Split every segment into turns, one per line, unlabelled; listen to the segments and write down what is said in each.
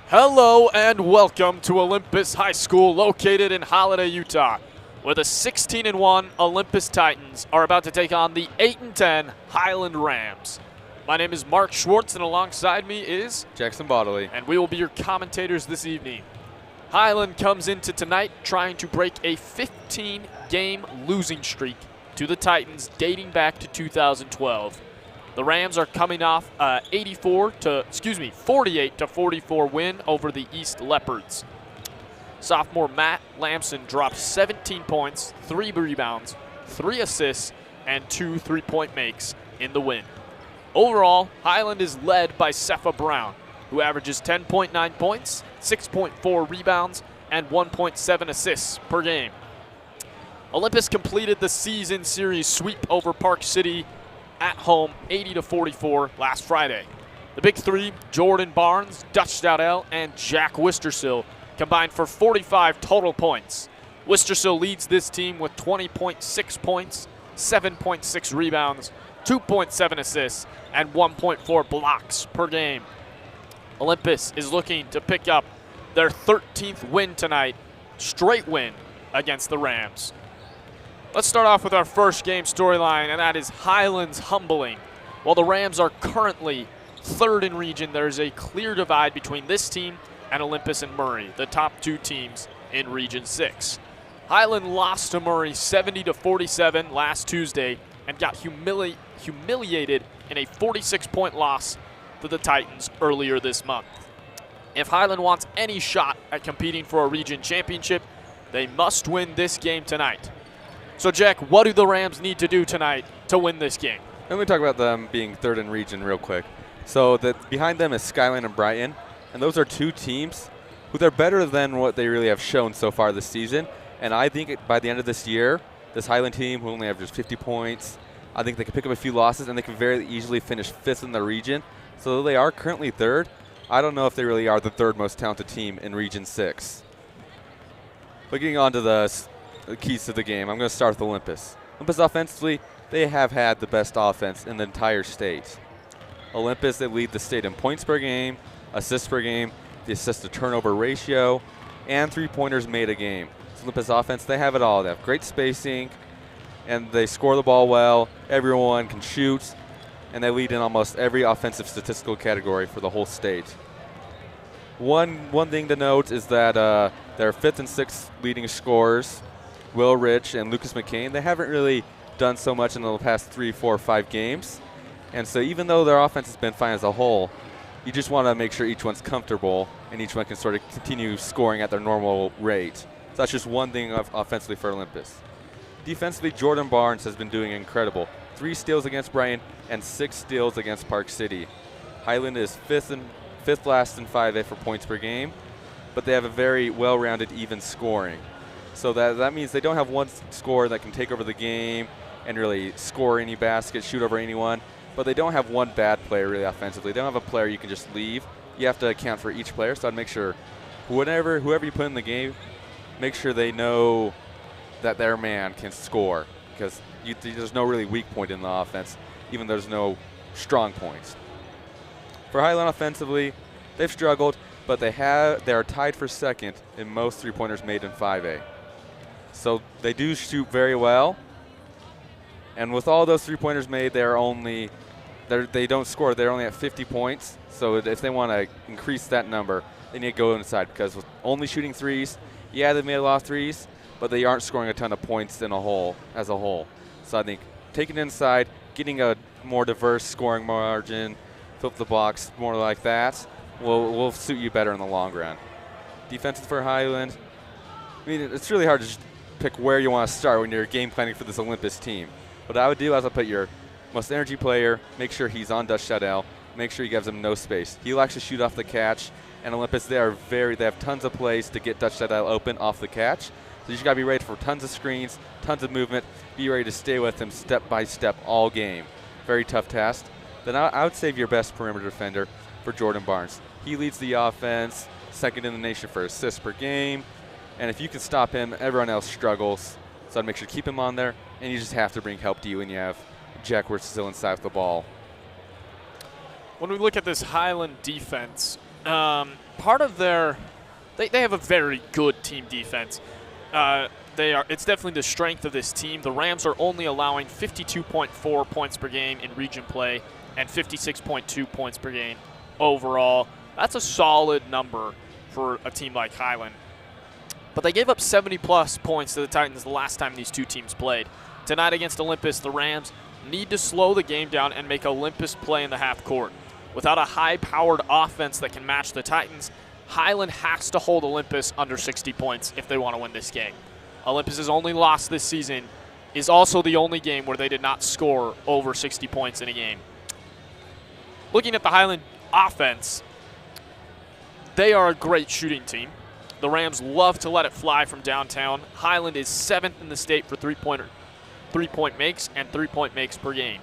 Hello and welcome to Olympus High School located in Holiday, Utah, where the 16-1 Olympus Titans are about to take on the 8-10 Highland Rams. My name is Mark Schwartz and alongside me is
Jackson Bodley,
and we will be your commentators this evening. Highland comes into tonight trying to break a 15-game losing streak to the Titans dating back to 2012. The Rams are coming off 48-44 win over the East Leopards. Sophomore Matt Lamson dropped 17 points, 3 rebounds, 3 assists, and 2 3-point makes in the win. Overall, Highland is led by Sepha Brown, who averages 10.9 points, 6.4 rebounds, and 1.7 assists per game. Olympus completed the season series sweep over Park City at home 80-44 last Friday. The big three, Jordan Barnes, Dutch Dowdell, and Jack Wistersill, combined for 45 total points. Wistersill leads this team with 20.6 points, 7.6 rebounds, 2.7 assists, and 1.4 blocks per game. Olympus is looking to pick up their 13th win tonight, straight win against the Rams. Let's start off with our first game storyline, and that is Highland's humbling. While the Rams are currently third in region, there is a clear divide between this team and Olympus and Murray, the top two teams in Region 6. Highland lost to Murray 70-47 last Tuesday and got humiliated in a 46-point loss to the Titans earlier this month. If Highland wants any shot at competing for a region championship, they must win this game tonight. So, Jack, what do the Rams need to do tonight to win this game?
Let me talk about them being third in region real quick. So behind them is Skyline and Brighton, and those are two teams who they're better than what they really have shown so far this season. And I think by the end of this year, this Highland team, who only averages 50 points, I think they can pick up a few losses and they can very easily finish fifth in the region. So though they are currently third, I don't know if they really are the third most talented team in Region 6. But getting on to the keys to the game, I'm going to start with Olympus. Olympus offensively, they have had the best offense in the entire state. Olympus, they lead the state in points per game, assists per game, the assist-to-turnover ratio, and three-pointers made a game. So Olympus offense, they have it all. They have great spacing, and they score the ball well. Everyone can shoot, and they lead in almost every offensive statistical category for the whole state. One thing to note is that their fifth and sixth leading scorers, Will Rich and Lucas McCain, they haven't really done so much in the past 3, 4, 5 games. And so even though their offense has been fine as a whole, you just want to make sure each one's comfortable and each one can sort of continue scoring at their normal rate. So that's just one thing offensively for Olympus. Defensively, Jordan Barnes has been doing incredible. 3 steals against Brighton and 6 steals against Park City. Highland is fifth last in 5A for points per game, but they have a very well-rounded, even scoring. So that means they don't have one scorer that can take over the game and really score any basket, shoot over anyone, but they don't have one bad player really offensively. They don't have a player you can just leave. You have to account for each player, so I'd make sure whoever you put in the game, make sure they know that their man can score, because there's no really weak point in the offense, even though there's no strong points. For Highland offensively, they've struggled, but they are tied for second in most three-pointers made in 5A. So they do shoot very well, and with all those three-pointers made, they don't score. They're only at 50 points. So if they want to increase that number, they need to go inside, because with only shooting threes, yeah, they've made a lot of threes, but they aren't scoring a ton of points as a whole. So I think taking it inside, getting a more diverse scoring margin, flip the box more like that, will suit you better in the long run. Defensive for Highland, I mean, it's really hard to just pick where you want to start when you're game planning for this Olympus team. What I would do is I'll put your most energy player, make sure he's on Dutch Dowdell, make sure he gives him no space. He likes to shoot off the catch, and Olympus, they have tons of plays to get Dutch Dowdell open off the catch. So you just got to be ready for tons of screens, tons of movement, be ready to stay with him step by step all game. Very tough task. Then I would save your best perimeter defender for Jordan Barnes. He leads the offense, second in the nation for assists per game. And if you can stop him, everyone else struggles. So I'd make sure to keep him on there, and you just have to bring help to you when you have Jack Wistersill inside of the ball.
When we look at this Highland defense, Part of their they have a very good team defense. It's definitely the strength of this team. The Rams are only allowing 52.4 points per game in region play and 56.2 points per game overall. That's a solid number for a team like Highland. But they gave up 70-plus points to the Titans the last time these two teams played. Tonight against Olympus, the Rams need to slow the game down and make Olympus play in the half court. Without a high-powered offense that can match the Titans, Highland has to hold Olympus under 60 points if they want to win this game. Olympus's only loss this season is also the only game where they did not score over 60 points in a game. Looking at the Highland offense, they are a great shooting team. The Rams love to let it fly from downtown. Highland is 7th in the state for three-point makes and three-point makes per game.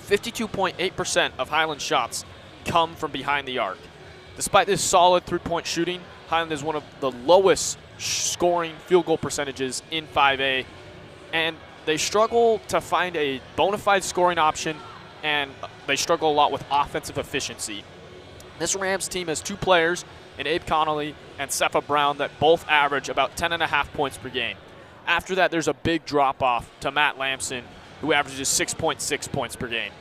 52.8% of Highland shots come from behind the arc. Despite this solid three-point shooting, Highland is one of the lowest scoring field goal percentages in 5A, and they struggle to find a bona fide scoring option, and they struggle a lot with offensive efficiency. This Rams team has two players, in Abe Connolly and Sepha Brown, that both average about 10.5 points per game. After that, there's a big drop-off to Matt Lamson, who averages 6.6 points per game.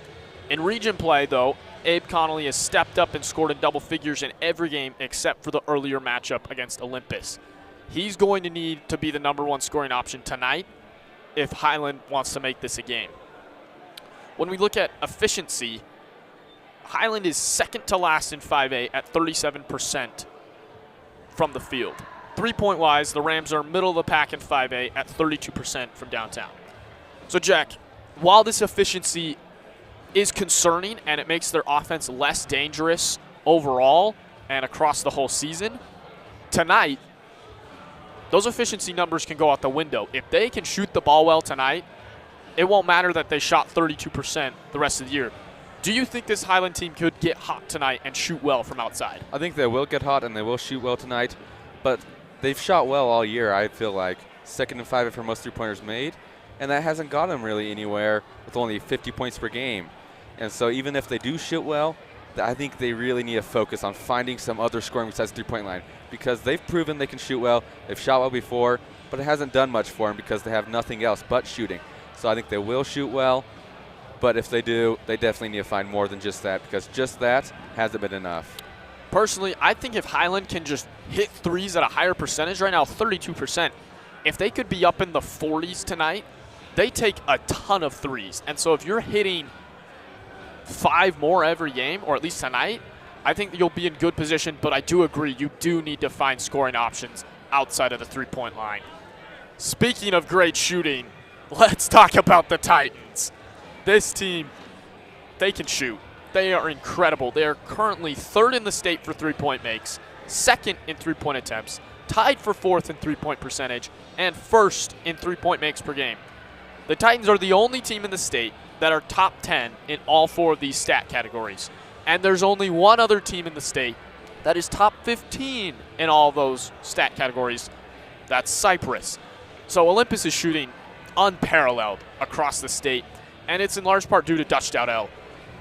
In region play, though, Abe Connolly has stepped up and scored in double figures in every game except for the earlier matchup against Olympus. He's going to need to be the #1 scoring option tonight if Highland wants to make this a game. When we look at efficiency, Highland is second to last in 5A at 37% from the field. Three-point-wise, the Rams are middle of the pack in 5A at 32% from downtown. So, Jack, while this efficiency is concerning and it makes their offense less dangerous overall and across the whole season, tonight, those efficiency numbers can go out the window. If they can shoot the ball well tonight, it won't matter that they shot 32% the rest of the year. Do you think this Highland team could get hot tonight and shoot well from outside?
I think they will get hot and they will shoot well tonight, but they've shot well all year, I feel like. 2nd in 5 for most three-pointers made, and that hasn't got them really anywhere with only 50 points per game. And so even if they do shoot well, I think they really need to focus on finding some other scoring besides three-point line, because they've proven they can shoot well. They've shot well before, but it hasn't done much for them because they have nothing else but shooting. So I think they will shoot well, but if they do, they definitely need to find more than just that, because just that hasn't been enough.
Personally, I think if Highland can just hit threes at a higher percentage right now, 32%, if they could be up in the 40s tonight, they take a ton of threes. And so if you're hitting 5 more every game, or at least tonight, I think you'll be in good position, but I do agree you do need to find scoring options outside of the three-point line. Speaking of great shooting, let's talk about the Titans. This team, they can shoot. They are incredible. They are currently 3rd in the state for three-point makes, 2nd in three-point attempts, tied for 4th in three-point percentage, and 1st in three-point makes per game. The Titans are the only team in the state that are top 10 in all 4 of these stat categories. And there's only one other team in the state that is top 15 in all those stat categories. That's Cyprus. So Olympus is shooting unparalleled across the state, and it's in large part due to Dutch Dowdell.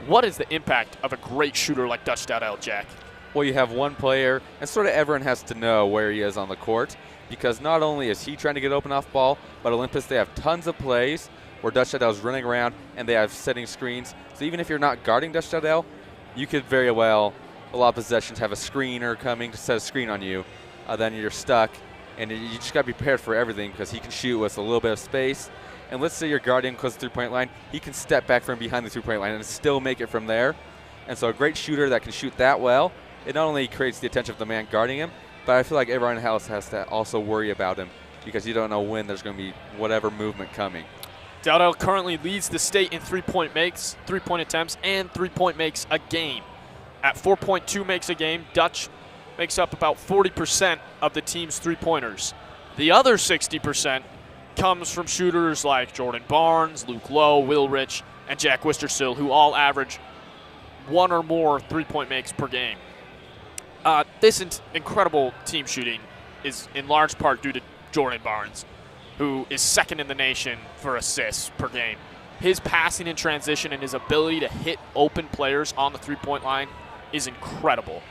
What is the impact of a great shooter like Dutch Dowdell, Jack?
Well, you have one player, and sort of everyone has to know where he is on the court, because not only is he trying to get open off ball, but Olympus, they have tons of plays where Dutch Dowdell is running around and they have setting screens. So even if you're not guarding Dutch Dowdell, you could very well, a lot of possessions, have a screener coming to set a screen on you. Then you're stuck, and you just got to be prepared for everything, because he can shoot with a little bit of space. And let's say you're guarding close to the three-point line, he can step back from behind the three-point line and still make it from there. And so a great shooter that can shoot that well, it not only creates the attention of the man guarding him, but I feel like everyone else has to also worry about him, because you don't know when there's going to be whatever movement coming.
Dowdell currently leads the state in three-point makes, three-point attempts, and three-point makes a game. At 4.2 makes a game, Dutch makes up about 40% of the team's three-pointers. The other 60% comes from shooters like Jordan Barnes, Luke Lowe, Will Rich, and Jack Wistersill, who all average 1 or more three-point makes per game. This incredible team shooting is in large part due to Jordan Barnes, who is 2nd in the nation for assists per game. His passing in transition and his ability to hit open players on the three-point line is incredible.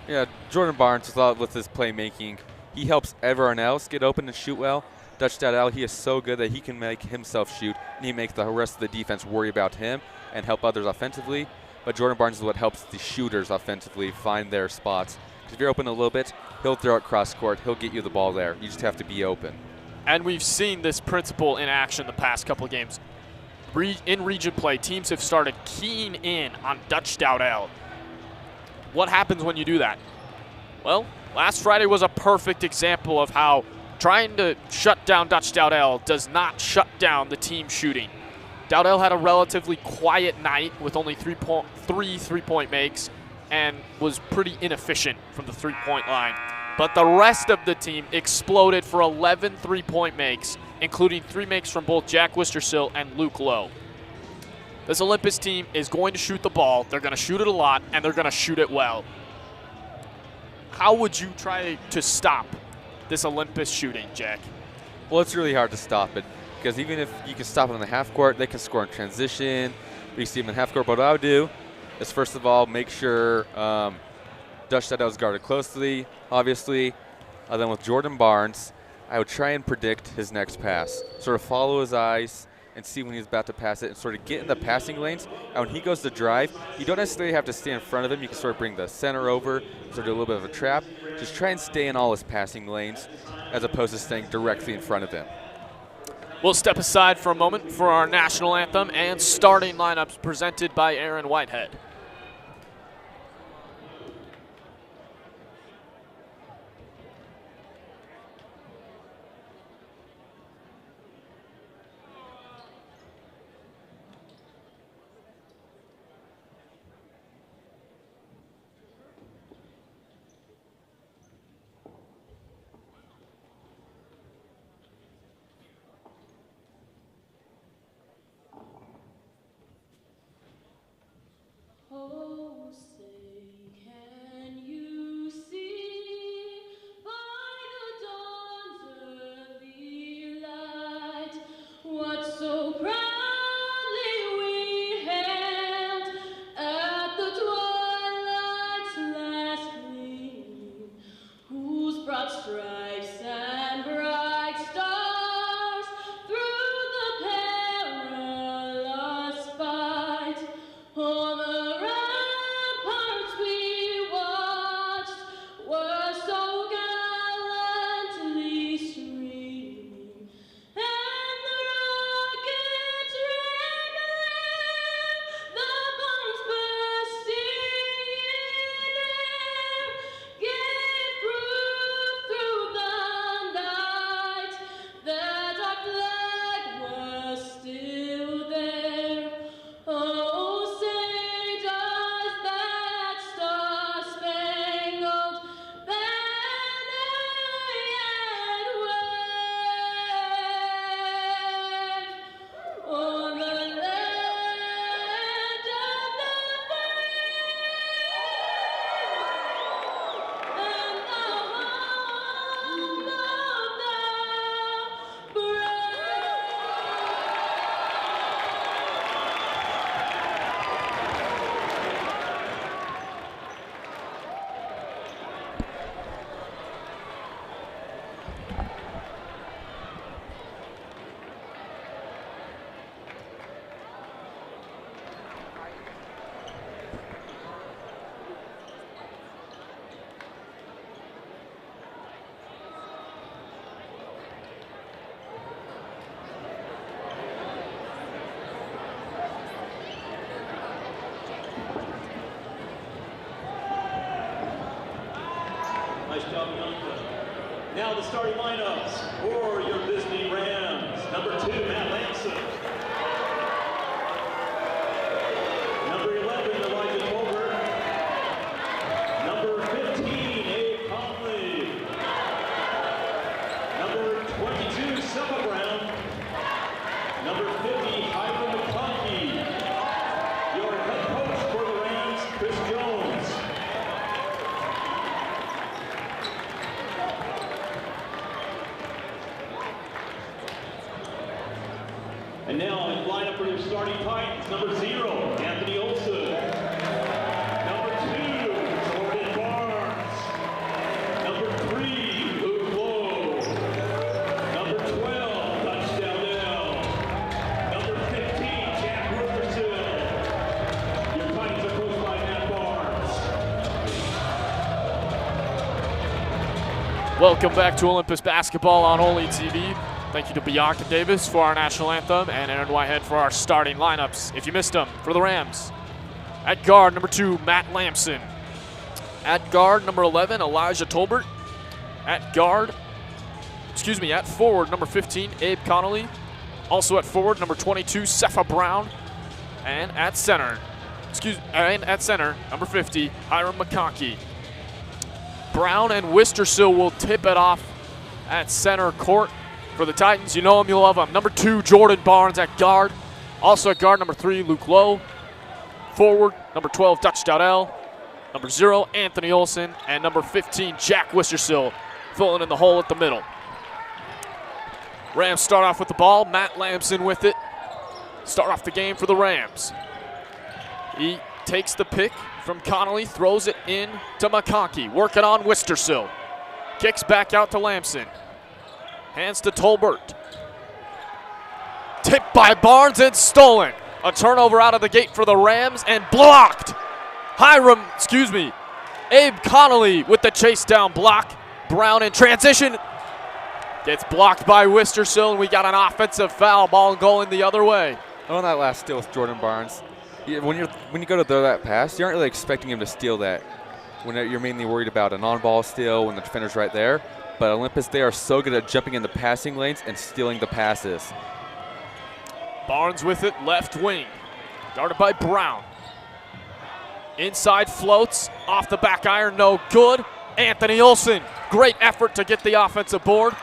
Yeah, Jordan Barnes with his playmaking, he helps everyone else get open and shoot well. Dutch Dowdell, he is so good that he can make himself shoot, and he makes the rest of the defense worry about him and help others offensively. But Jordan Barnes is what helps the shooters offensively find their spots. Because if you're open a little bit, he'll throw it cross court. He'll get you the ball there. You just have to be open.
And we've seen this principle in action the past couple of games. In region play, teams have started keying in on Dutch Dowdell. What happens when you do that? Well, last Friday was a perfect example of how trying to shut down Dutch Dowdell does not shut down the team shooting. Dowdell had a relatively quiet night with only three three-point makes and was pretty inefficient from the three-point line. But the rest of the team exploded for 11 three-point makes, including 3 makes from both Jack Wistersill and Luke Lowe. This Olympus team is going to shoot the ball. They're going to shoot it a lot, and they're going to shoot it well. How would you try to stop this Olympus shooting, Jack?
Well, it's really hard to stop it because even if you can stop it in the half court, they can score in transition. We see them in half court. But what I would do is, first of all, make sure Dutch Dowdell is guarded closely, obviously. Then with Jordan Barnes, I would try and predict his next pass, sort of follow his eyes and see when he's about to pass it and sort of get in the passing lanes. And when he goes to drive, you don't necessarily have to stay in front of him. You can sort of bring the center over, sort of do a little bit of a trap. Just try and stay in all his passing lanes as opposed to staying directly in front of him.
We'll step aside for a moment for our national anthem and starting lineups presented by Aaron Whitehead.
Oh, say, can you see by the dawn's early light what so proudly we hailed at the twilight's last gleaming, whose broad stripes and bright stars through the perilous fight on the ramparts we watched were so gallantly streaming, and the rockets regular, the bombs bursting in air, gave proof through the night that our flag was still there. Oh, say does that star-spangled banner yet wave on the land of the free and the home of the brave?
Nice job, Bianca. Now the starting lineups for your Disney Rams. Number 2, Matt Lamson. Number 11, Elijah Colbert. Number 15, Abe Conley. Number 22, Selma Brown. Number 50, Hiram McConkey. Your head coach for the Rams, Chris Jones. And now in lineup for your starting Titans, number 0, Anthony Olson. Number 2, Jordan Barnes.
Welcome back to Olympus Basketball on OlyTV. Thank you to Bianca Davis for our national anthem and Aaron Whitehead for our starting lineups. If you missed them, for the Rams, at guard, number 2, Matt Lamson. At guard, number 11, Elijah Tolbert. At forward, number 15, Abe Connolly. Also at forward, number 22, Cepha Brown. And at center, number 50, Hiram McConkey. Brown and Wistersill will tip it off at center court for the Titans. You know him, you love him. Number 2, Jordan Barnes at guard. Also at guard, number 3, Luke Lowe. Forward, number 12, Dutch Dowdell. Number 0, Anthony Olson. And number 15, Jack Wistersill, filling in the hole at the middle. Rams start off with the ball. Matt Lamson with it. Start off the game for the Rams. He takes the pick from Connolly, throws it in to McConkey. Working on Wistersill. Kicks back out to Lamson. Hands to Tolbert. Tipped by Barnes and stolen. A turnover out of the gate for the Rams and blocked. Abe Connolly with the chase down block. Brown in transition. Gets blocked by Wistersill, and we got an offensive foul, ball going the other way.
On that last steal with Jordan Barnes, when you go to throw that pass, you aren't really expecting him to steal that. When you're mainly worried about an on-ball steal when the defender's right there. But Olympus, they are so good at jumping in the passing lanes and stealing the passes.
Barnes with it, left wing. Guarded by Brown. Inside floats, off the back iron, no good. Anthony Olson, great effort to get the offensive board.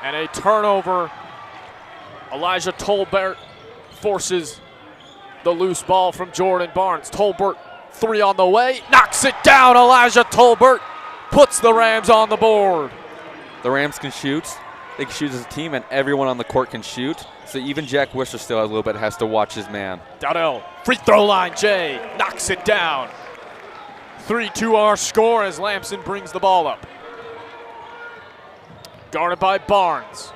And a turnover. Elijah Tolbert forces the loose ball from Jordan Barnes. Tolbert, 3 on the way, knocks it down. Elijah Tolbert puts the Rams on the board.
The Rams can shoot. They can shoot as a team, and everyone on the court can shoot. So even Jack Wisher still a little bit has to watch his man.
Dowdell, free throw line, Jay, knocks it down. 3-2 our score as Lamson brings the ball up. Guarded by Barnes.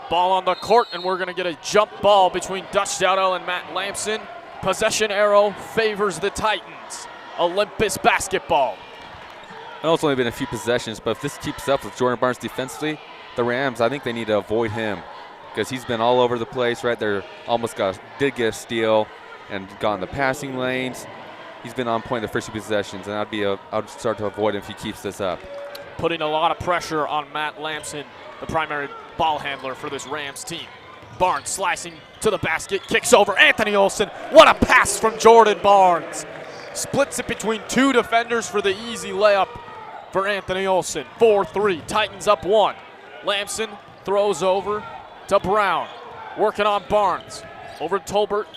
Ball on the court, and we're going to get a jump ball between Dutch Dowdell and Matt Lamson. Possession arrow favors the Titans. Olympus basketball.
I know it's only been a few possessions, but if this keeps up with Jordan Barnes defensively, the Rams, I think they need to avoid him because he's been all over the place, right? They're almost did get a steal and got in the passing lanes. He's been on point the first few possessions, and I'd start to avoid him if he keeps this up.
Putting a lot of pressure on Matt Lamson, the primary ball handler for this Rams team. Barnes slicing to the basket, kicks over Anthony Olson. What a pass from Jordan Barnes. Splits it between 2 defenders for the easy layup for Anthony Olson. 4-3, Titans up 1. Lamson throws over to Brown. Working on Barnes. Over to Tolbert.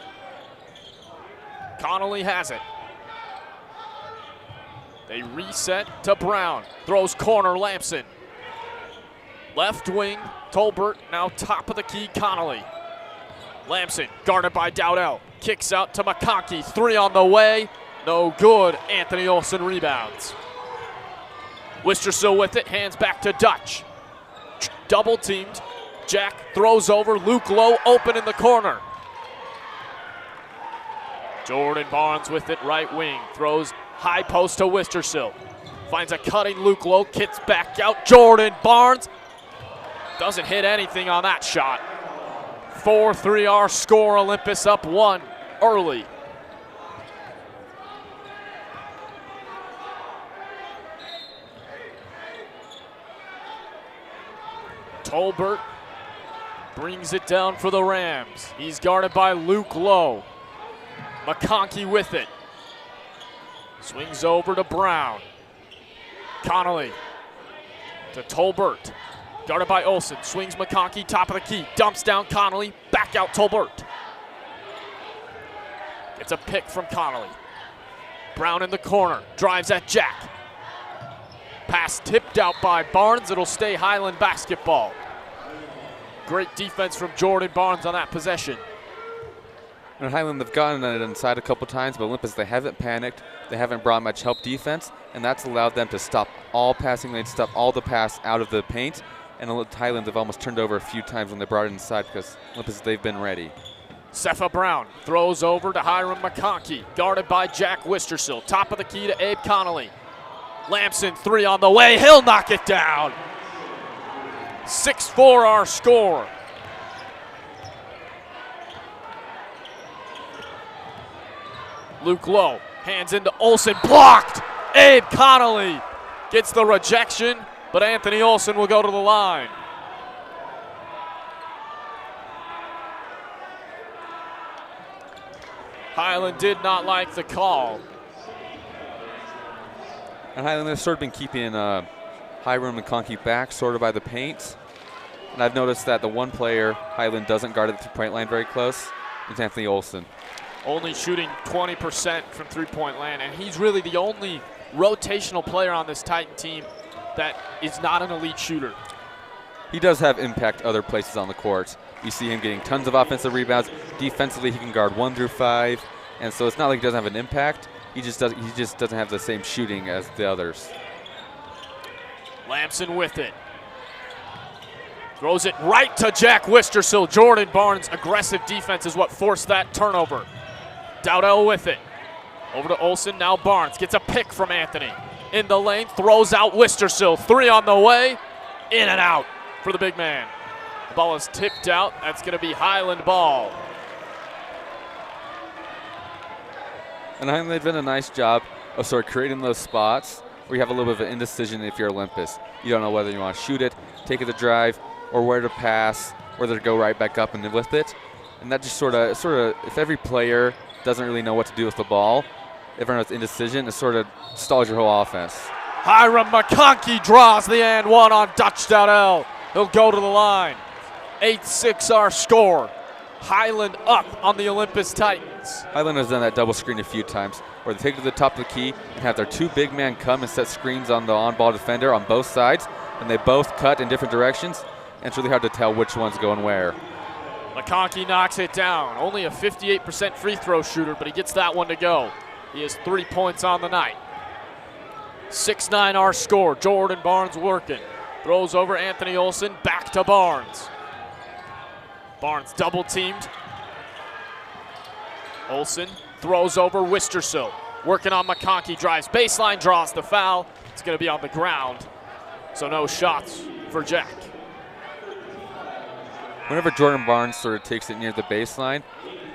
Connolly has it. They reset to Brown. Throws corner, Lamson. Left wing, Tolbert, now top of the key, Connolly. Lamson, guarded by Dowdell. Kicks out to McConkey, 3 on the way. No good, Anthony Olson rebounds. Wistersill with it, hands back to Dutch. Double teamed, Jack throws over, Luke Lowe open in the corner. Jordan Barnes with it, right wing, throws high post to Wistersill. Finds a cutting Luke Lowe, kicks back out, Jordan Barnes. Doesn't hit anything on that shot. 4-3 our score, Olympus up 1 early. Tolbert brings it down for the Rams. He's guarded by Luke Lowe. McConkey with it. Swings over to Brown. Connolly to Tolbert. Guarded by Olson. Swings McConkey, top of the key. Dumps down Connolly. Back out Tolbert. It's a pick from Connolly. Brown in the corner. Drives at Jack. Pass tipped out by Barnes. It'll stay Highland basketball. Great defense from Jordan Barnes on that possession.
And Highland, they've gotten it inside a couple times, but Olympus, they haven't panicked. They haven't brought much help defense, and that's allowed them to stop all passing lanes, stop all the pass out of the paint. And Highland have almost turned over a few times when they brought it inside because Olympus, they've been ready.
Cepha Brown throws over to Hiram McConkey, guarded by Jack Wistersill. Top of the key to Abe Connolly. Lamson, 3 on the way. He'll knock it down. 6-4 our score. Luke Lowe, hands into Olsen, blocked. Abe Connolly gets the rejection, but Anthony Olsen will go to the line. Highland did not like the call.
And Highland has sort of been keeping Hiram McConkey back sort of by the paint. And I've noticed that the one player Highland doesn't guard at the three-point line very close is Anthony Olsen.
Only shooting 20% from three-point land, and he's really the only rotational player on this Titan team that is not an elite shooter.
He does have impact other places on the court. You see him getting tons of offensive rebounds. Defensively, he can guard 1 through 5, and so it's not like he doesn't have an impact. He just doesn't have the same shooting as the others.
Lamson with it. Throws it right to Jack Wistersill. Jordan Barnes' aggressive defense is what forced that turnover. Dowdell with it. Over to Olsen, now Barnes gets a pick from Anthony. In the lane, throws out Wistersill. 3 on the way, in and out for the big man. The ball is tipped out. That's going to be Highland ball.
And Highland, they've done a nice job of sort of creating those spots where you have a little bit of an indecision if you're Olympus. You don't know whether you want to shoot it, take it to drive, or where to pass, whether to go right back up and with it. And that just sort of, if every player doesn't really know what to do with the ball, everyone has indecision, it sort of stalls your whole offense.
Hiram McConkey draws the and one on Dutch Dowdell. He'll go to the line. 8-6 our score. Highland up on the Olympus Titans.
Highland has done that double screen a few times where they take it to the top of the key and have their 2 big men come and set screens on the on-ball defender on both sides, and they both cut in different directions, and it's really hard to tell which one's going where.
McConkey knocks it down. Only a 58% free throw shooter, but he gets that one to go. He has 3 points on the night. 6-9 our score. Jordan Barnes working. Throws over Anthony Olsen, back to Barnes. Barnes double teamed. Olsen throws over Wistersill. Working on McConkey, drives baseline, draws the foul. It's going to be on the ground, so no shots for Jack.
Whenever Jordan Barnes sort of takes it near the baseline,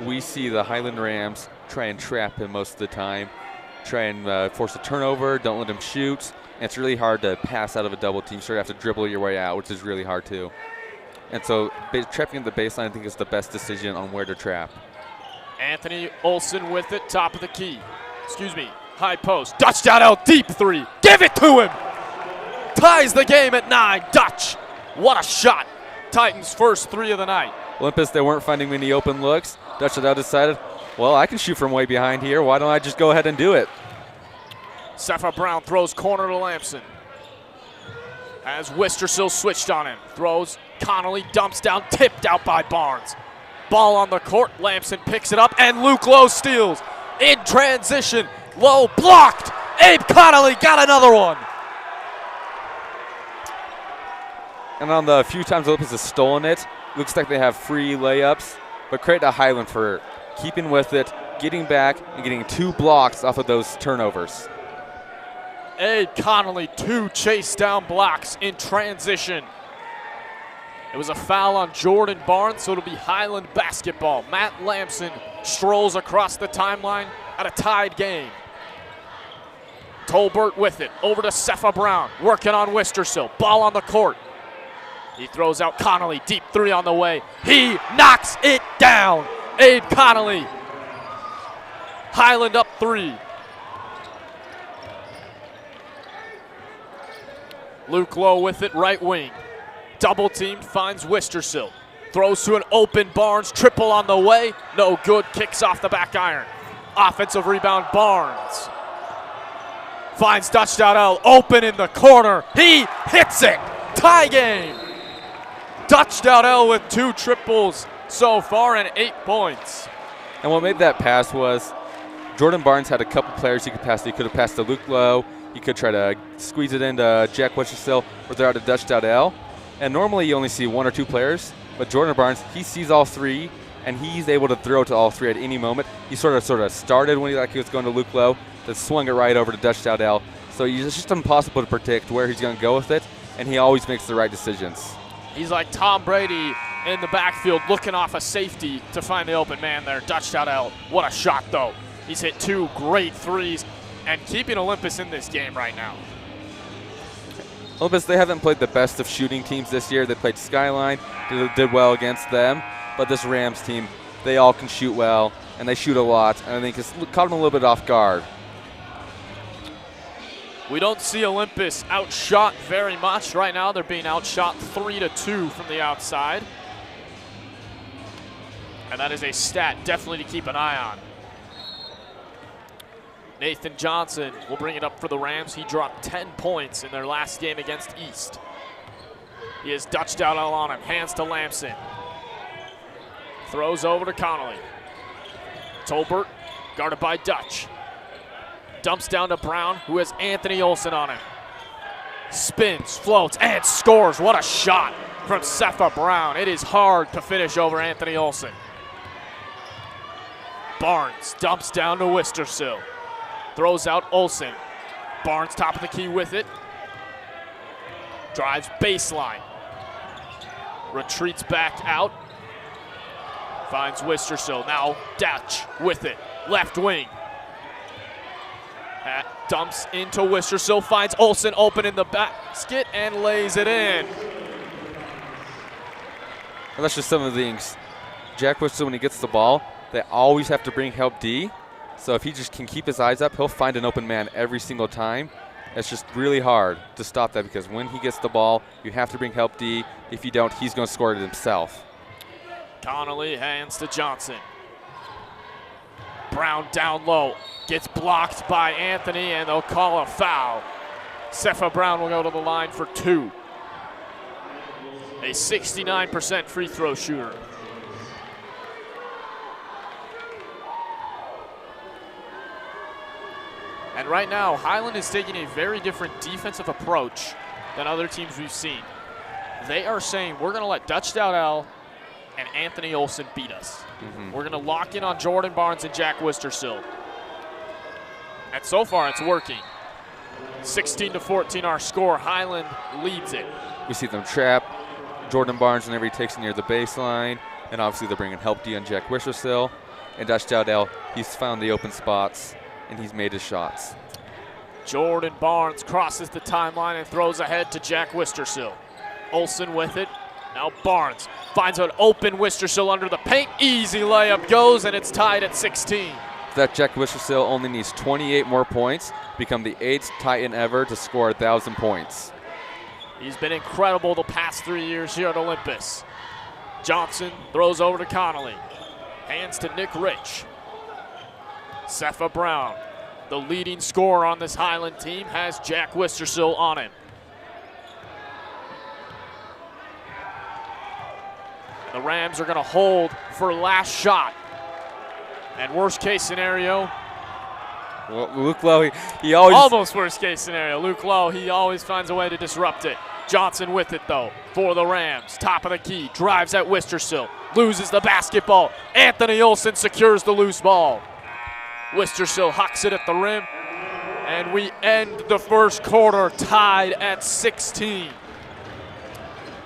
we see the Highland Rams try and trap him most of the time, try and force a turnover, don't let him shoot, and it's really hard to pass out of a double team, so you have to dribble your way out, which is really hard too. And so trapping at the baseline, I think, is the best decision on where to trap.
Anthony Olsen with it, top of the key. High post. Dutch Dowdell, deep 3. Give it to him! Ties the game at 9. Dutch, what a shot. Titans' first 3 of the night.
Olympus, they weren't finding many open looks. Dutch Dowdell decided, well, I can shoot from way behind here. Why don't I just go ahead and do it?
Cepha Brown throws corner to Lamson. As Wistersill switched on him. Throws, Connolly dumps down, tipped out by Barnes. Ball on the court, Lamson picks it up, and Luke Lowe steals. In transition, Lowe blocked. Abe Connolly got another one.
And on the few times Olympus has stolen it, looks like they have free layups, but credit to Highland for keeping with it, getting back, and getting 2 blocks off of those turnovers.
Abe Connolly, 2 chase down blocks in transition. It was a foul on Jordan Barnes, so it'll be Highland basketball. Matt Lamson strolls across the timeline at a tied game. Tolbert with it, over to Cepha Brown, working on Wistersill. Ball on the court. He throws out Connolly, deep 3 on the way. He knocks it down. Abe Connolly. Highland up 3. Luke Lowe with it, right wing. Double teamed, finds Wistersill. Throws to an open Barnes, triple on the way. No good, kicks off the back iron. Offensive rebound, Barnes. Finds Dutch Dowdell, open in the corner. He hits it. Tie game. Dutch Dowdell with 2 triples so far and 8 points.
And what made that pass was Jordan Barnes had a couple players he could pass. He could have passed to Luke Lowe. He could try to squeeze it into Jack Wistersill or throw out to Dutch Dowdell. And normally you only see 1 or 2 players, but Jordan Barnes, he sees all 3, and he's able to throw to all 3 at any moment. He sort of started when he was going to Luke Lowe, then swung it right over to Dutch Dowdell. So it's just impossible to predict where he's going to go with it, and he always makes the right decisions.
He's like Tom Brady in the backfield looking off a safety to find the open man there. Dutch Dowdell, what a shot though. He's hit 2 great threes and keeping Olympus in this game right now.
Olympus, they haven't played the best of shooting teams this year. They played Skyline, did well against them, but this Rams team, they all can shoot well, and they shoot a lot, and I think it's caught them a little bit off guard.
We don't see Olympus outshot very much right now. They're being outshot 3-2 from the outside. And that is a stat definitely to keep an eye on. Nathan Johnson will bring it up for the Rams. He dropped 10 points in their last game against East. He has Dutch Dowdell on him. Hands to Lamson. Throws over to Connolly. Tolbert guarded by Dutch. Dumps down to Brown, who has Anthony Olson on him. Spins, floats, and scores. What a shot from Cepha Brown. It is hard to finish over Anthony Olson. Barnes dumps down to Wistersill. Throws out Olson. Barnes top of the key with it. Drives baseline. Retreats back out. Finds Wistersill. Now Dutch with it. Left wing. Dumps into Wistersill. Finds Olson open in the basket and lays it in.
And that's just some of the things. Jack Wistersill, when he gets the ball, they always have to bring help D. So if he just can keep his eyes up, he'll find an open man every single time. It's just really hard to stop that because when he gets the ball, you have to bring help D. If you don't, he's going to score it himself.
Connolly hands to Johnson. Brown down low. Gets blocked by Anthony, and they'll call a foul. Cepha Brown will go to the line for 2. A 69% free throw shooter. And right now, Highland is taking a very different defensive approach than other teams we've seen. They are saying, we're going to let Dutch Dowdell and Anthony Olson beat us. We're going to lock in on Jordan Barnes and Jack Wistersill. And so far, it's working. 16-14 our score. Highland leads it.
We see them trap Jordan Barnes whenever he takes it near the baseline. And obviously, they're bringing help D on Jack Wistersill. And Dutch Dowdell, he's found the open spots, and he's made his shots.
Jordan Barnes crosses the timeline and throws ahead to Jack Wistersill. Olson with it. Now Barnes finds an open Wistersill under the paint. Easy layup goes, and it's tied at 16.
That Jack Wistersill only needs 28 more points, become the 8th Titan ever to score 1,000 points.
He's been incredible the past 3 years here at Olympus. Johnson throws over to Connolly. Hands to Nick Rich. Cepha Brown, the leading scorer on this Highland team, has Jack Wistersill on him. The Rams are going to hold for last shot. And worst case scenario.
Well, Luke Lowe, he always.
Almost worst case scenario. Luke Lowe, he always finds a way to disrupt it. Johnson with it though for the Rams. Top of the key, drives at Wistersill. Loses the basketball. Anthony Olson secures the loose ball. Wistersill hucks it at the rim. And we end the first quarter tied at 16.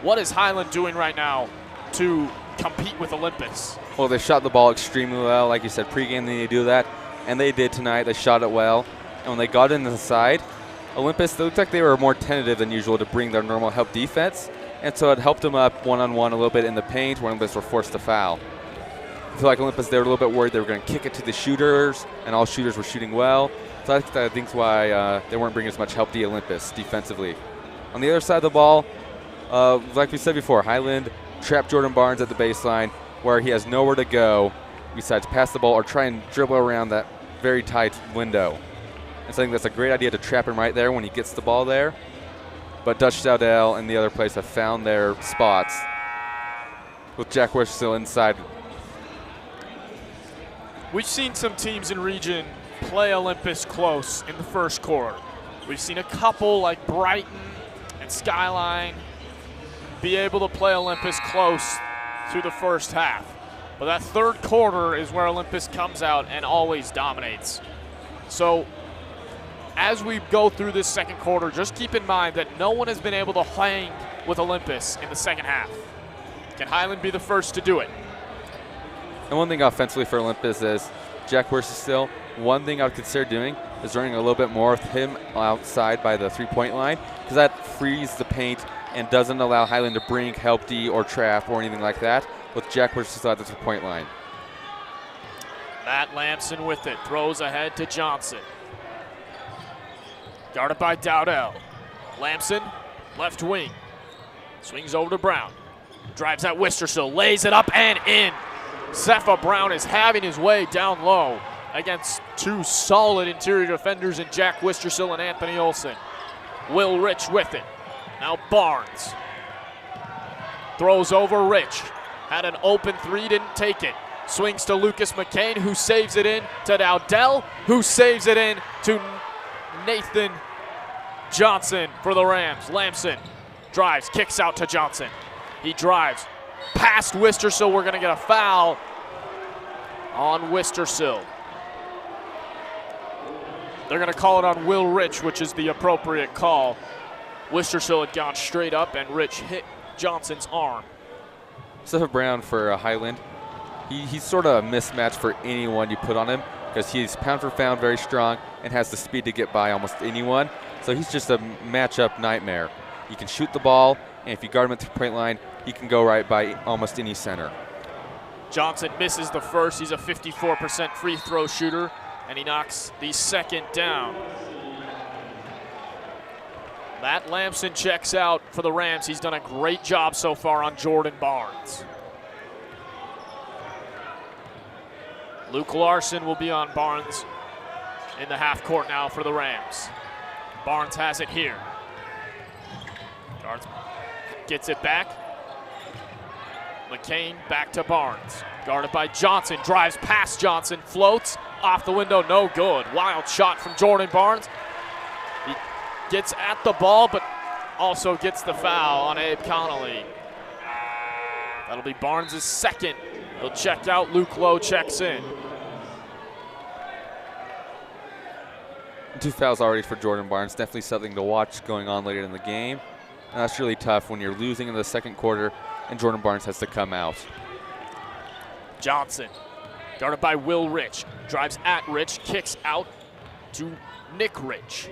What is Highland doing right now to compete with Olympus?
Well, they shot the ball extremely well. Like you said, pregame they do that, and they did tonight. They shot it well. And when they got in the side, Olympus, they looked like they were more tentative than usual to bring their normal help defense. And so it helped them up one-on-one a little bit in the paint where Olympus were forced to foul. I feel like Olympus, they were a little bit worried they were going to kick it to the shooters, and all shooters were shooting well. So I think that's why they weren't bringing as much help to Olympus defensively. On the other side of the ball, like we said before, Highland trapped Jordan Barnes at the baseline where he has nowhere to go besides pass the ball or try and dribble around that very tight window. And so I think that's a great idea to trap him right there when he gets the ball there. But Dutch Dowdell and the other players have found their spots with Jack Wistersill inside.
We've seen some teams in region play Olympus close in the first quarter. We've seen a couple like Brighton and Skyline be able to play Olympus close through the first half. But that third quarter is where Olympus comes out and always dominates. So as we go through this second quarter, just keep in mind that no one has been able to hang with Olympus in the second half. Can Highland be the first to do it?
And one thing offensively for Olympus is Jack Worcester. One thing I would consider doing is running a little bit more with him outside by the three-point line, because that frees the paint and doesn't allow Highland to bring, help D, or trap or anything like that with Jack Worcester at the three-point line.
Matt Lamson with it, throws ahead to Johnson. Guarded by Dowdell. Lamson, left wing. Swings over to Brown. Drives at Wistersill, lays it up and in. Cepha Brown is having his way down low against two solid interior defenders in Jack Wistersill and Anthony Olson. Will Rich with it. Now Barnes. Throws over Rich. Had an open three, didn't take it. Swings to Lucas McCain, who saves it in to Dowdell, who saves it in to Nathan Johnson for the Rams. Lamson drives, kicks out to Johnson. He drives past Wistersill. We're going to get a foul on Wistersill. They're going to call it on Will Rich, which is the appropriate call. Wistersill had gone straight up, and Rich hit Johnson's arm.
Cepha Brown for Highland. He's sort of a mismatch for anyone you put on him, because he's pound for pound very strong and has the speed to get by almost anyone. So he's just a matchup nightmare. You can shoot the ball, and if you guard him at the three-point line, he can go right by almost any center. Johnson
Misses the first. He's a 54% free throw shooter, and he knocks the second down. Matt Lamson checks out for the Rams. He's done a great job so far on Jordan Barnes. Luke Larson will be on Barnes in the half court now for the Rams. Barnes has it here. Guards gets it back. McCain back to Barnes. Guarded by Johnson, drives past Johnson, floats off the window, no good. Wild shot from Jordan Barnes. He gets at the ball, but also gets the foul on Abe Connolly. That'll be Barnes' second. He'll check out, Luke Lowe checks in.
2 fouls already for Jordan Barnes. Definitely something to watch going on later in the game. And that's really tough when you're losing in the second quarter and Jordan Barnes has to come out.
Johnson, guarded by Will Rich, drives at Rich, kicks out to Nick Rich.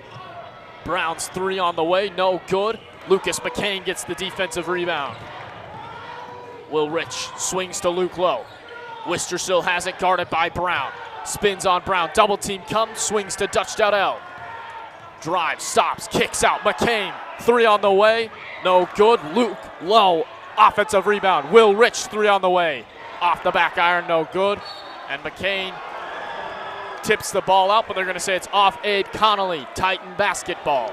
Brown's three on the way, no good. Lucas McCain gets the defensive rebound. Will Rich swings to Luke Lowe. Wistersill has it, guarded by Brown. Spins on Brown, double team comes, swings to Dutch Dowdell. Drives, stops, kicks out. McCain, three on the way, no good. Luke Lowe, offensive rebound. Will Rich, three on the way. Off the back iron, no good. And McCain tips the ball out, but they're going to say it's off Abe Connolly. Titan basketball.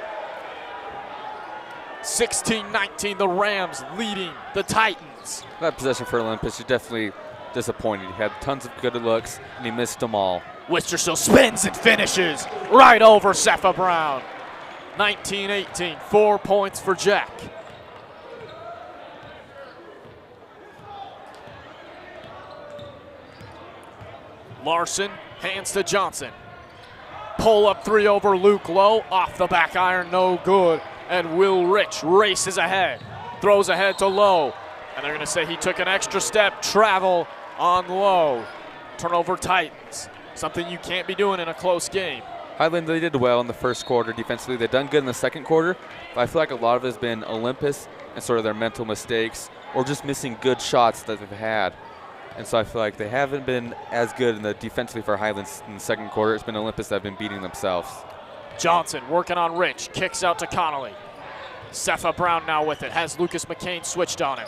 16-19, the Rams leading the Titans.
That possession for Olympus is definitely disappointed. He had tons of good looks, and he missed them all.
Wistersill spins and finishes right over Cepha Brown. 19-18, 4 points for Jack. Larson hands to Johnson. Pull up three over Luke Lowe. Off the back iron, no good. And Will Rich races ahead. Throws ahead to Lowe. And they're going to say he took an extra step. Travel on Lowe. Turnover Titans. Something you can't be doing in a close game.
Highland, they did well in the first quarter defensively. They've done good in the second quarter. But I feel like a lot of it has been Olympus and sort of their mental mistakes or just missing good shots that they've had. And so I feel like they haven't been as good in the defensively for Highlands in the second quarter. It's been Olympus that have been beating themselves.
Johnson working on Rich, kicks out to Connolly. Cepha Brown now with it, has Lucas McCain switched on him.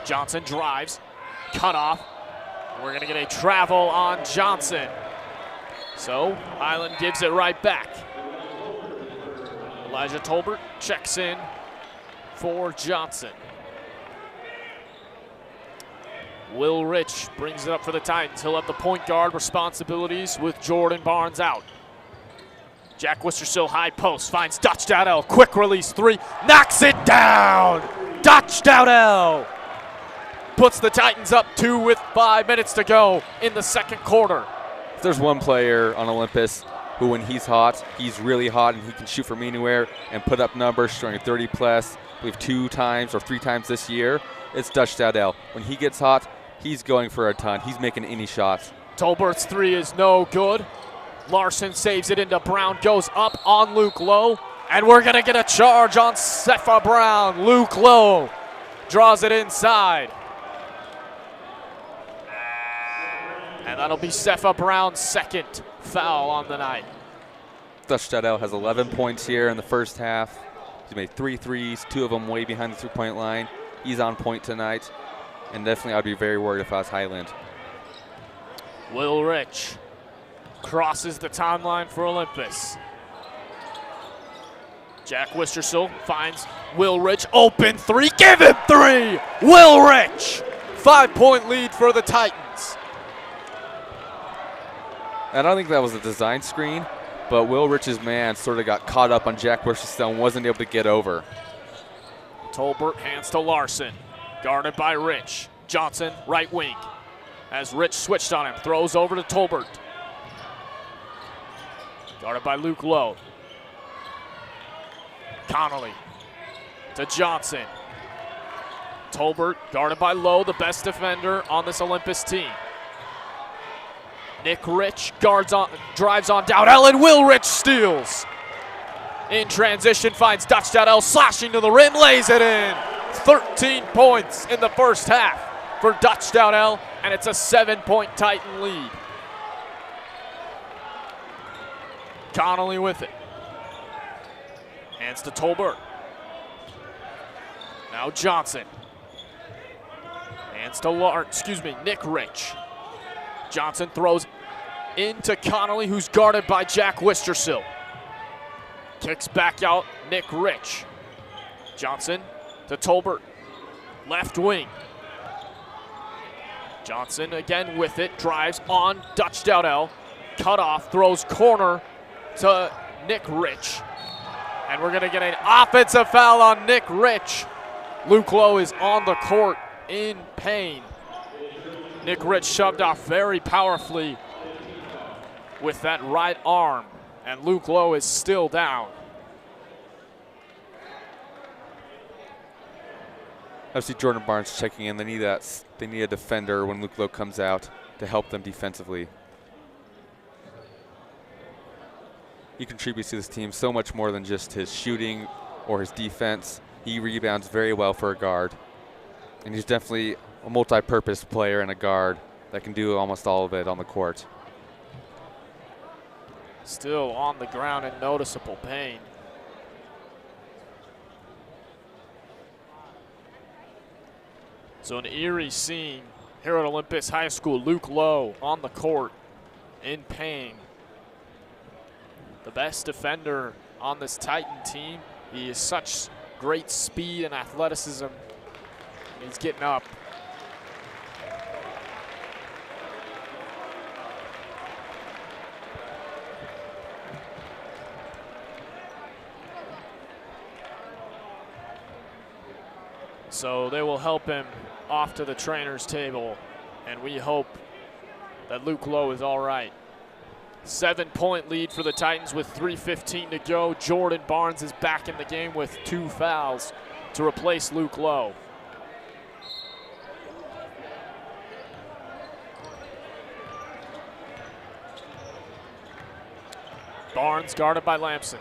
Johnson drives, cut off. We're going to get a travel on Johnson. So Highland gives it right back. Elijah Tolbert checks in for Johnson. Will Rich brings it up for the Titans. He'll have the point guard responsibilities with Jordan Barnes out. Jack Wistersill high post, finds Dutch Dowdell. Quick release three, knocks it down! Dutch Dowdell puts the Titans up 2 with 5 minutes to go in the second quarter.
If there's one player on Olympus who when he's hot, he's really hot and he can shoot from anywhere and put up numbers, showing 30 plus, I believe 2 times or 3 times this year. It's Dutch Dowdell. When he gets hot, he's going for a ton. He's making any shots.
Tolbert's 3 is no good. Larson saves it into Brown, goes up on Luke Lowe, and we're going to get a charge on Cepha Brown. Luke Lowe draws it inside. And that'll be Cepha Brown's 2nd foul on the night.
Dutch Dowdell has 11 points here in the first half. He's made 3 threes, 2 of them way behind the 3-point line. He's on point tonight, and definitely I'd be very worried if I was Highland.
Will Rich crosses the timeline for Olympus. Jack Wistersill finds Will Rich, open 3, give him 3! Will Rich, 5-point lead for the Titans.
I don't think that was a design screen, but Will Rich's man sort of got caught up on Jack Wistersill and wasn't able to get over.
Tolbert hands to Larson, guarded by Rich. Johnson, right wing. As Rich switched on him, throws over to Tolbert. Guarded by Luke Lowe. Connolly to Johnson. Tolbert guarded by Lowe, the best defender on this Olympus team. Nick Rich drives on Dowdell, and Will Rich steals. In transition, finds Dutch Dowdell, slashing to the rim, lays it in. 13 points in the first half for Dutch Dowdell, and it's a 7-point Titan lead. Connolly with it. Hands to Tolbert. Now Johnson. Hands to Nick Rich. Johnson throws into Connolly, who's guarded by Jack Wistersill. Kicks back out Nick Rich. Johnson to Tolbert. Left wing. Johnson again with it, drives on Dutch Dowdell. Cut off, throws corner to Nick Rich. And we're gonna get an offensive foul on Nick Rich. Luke Lowe is on the court in pain. Nick Rich shoved off very powerfully with that right arm, and Luke Lowe is still down.
I see Jordan Barnes checking in. They need a defender when Luke Lowe comes out to help them defensively. He contributes to this team so much more than just his shooting or his defense. He rebounds very well for a guard, and he's definitely a multi-purpose player and a guard that can do almost all of it on the court.
Still on the ground in noticeable pain. So an eerie scene here at Olympus High School. Luke Lowe on the court in pain. The best defender on this Titan team. He has such great speed and athleticism. He's getting up. So they will help him off to the trainer's table, and we hope that Luke Lowe is all right. 7-point lead for the Titans with 3:15 to go. Jordan Barnes is back in the game with 2 fouls to replace Luke Lowe. Barnes guarded by Lamson.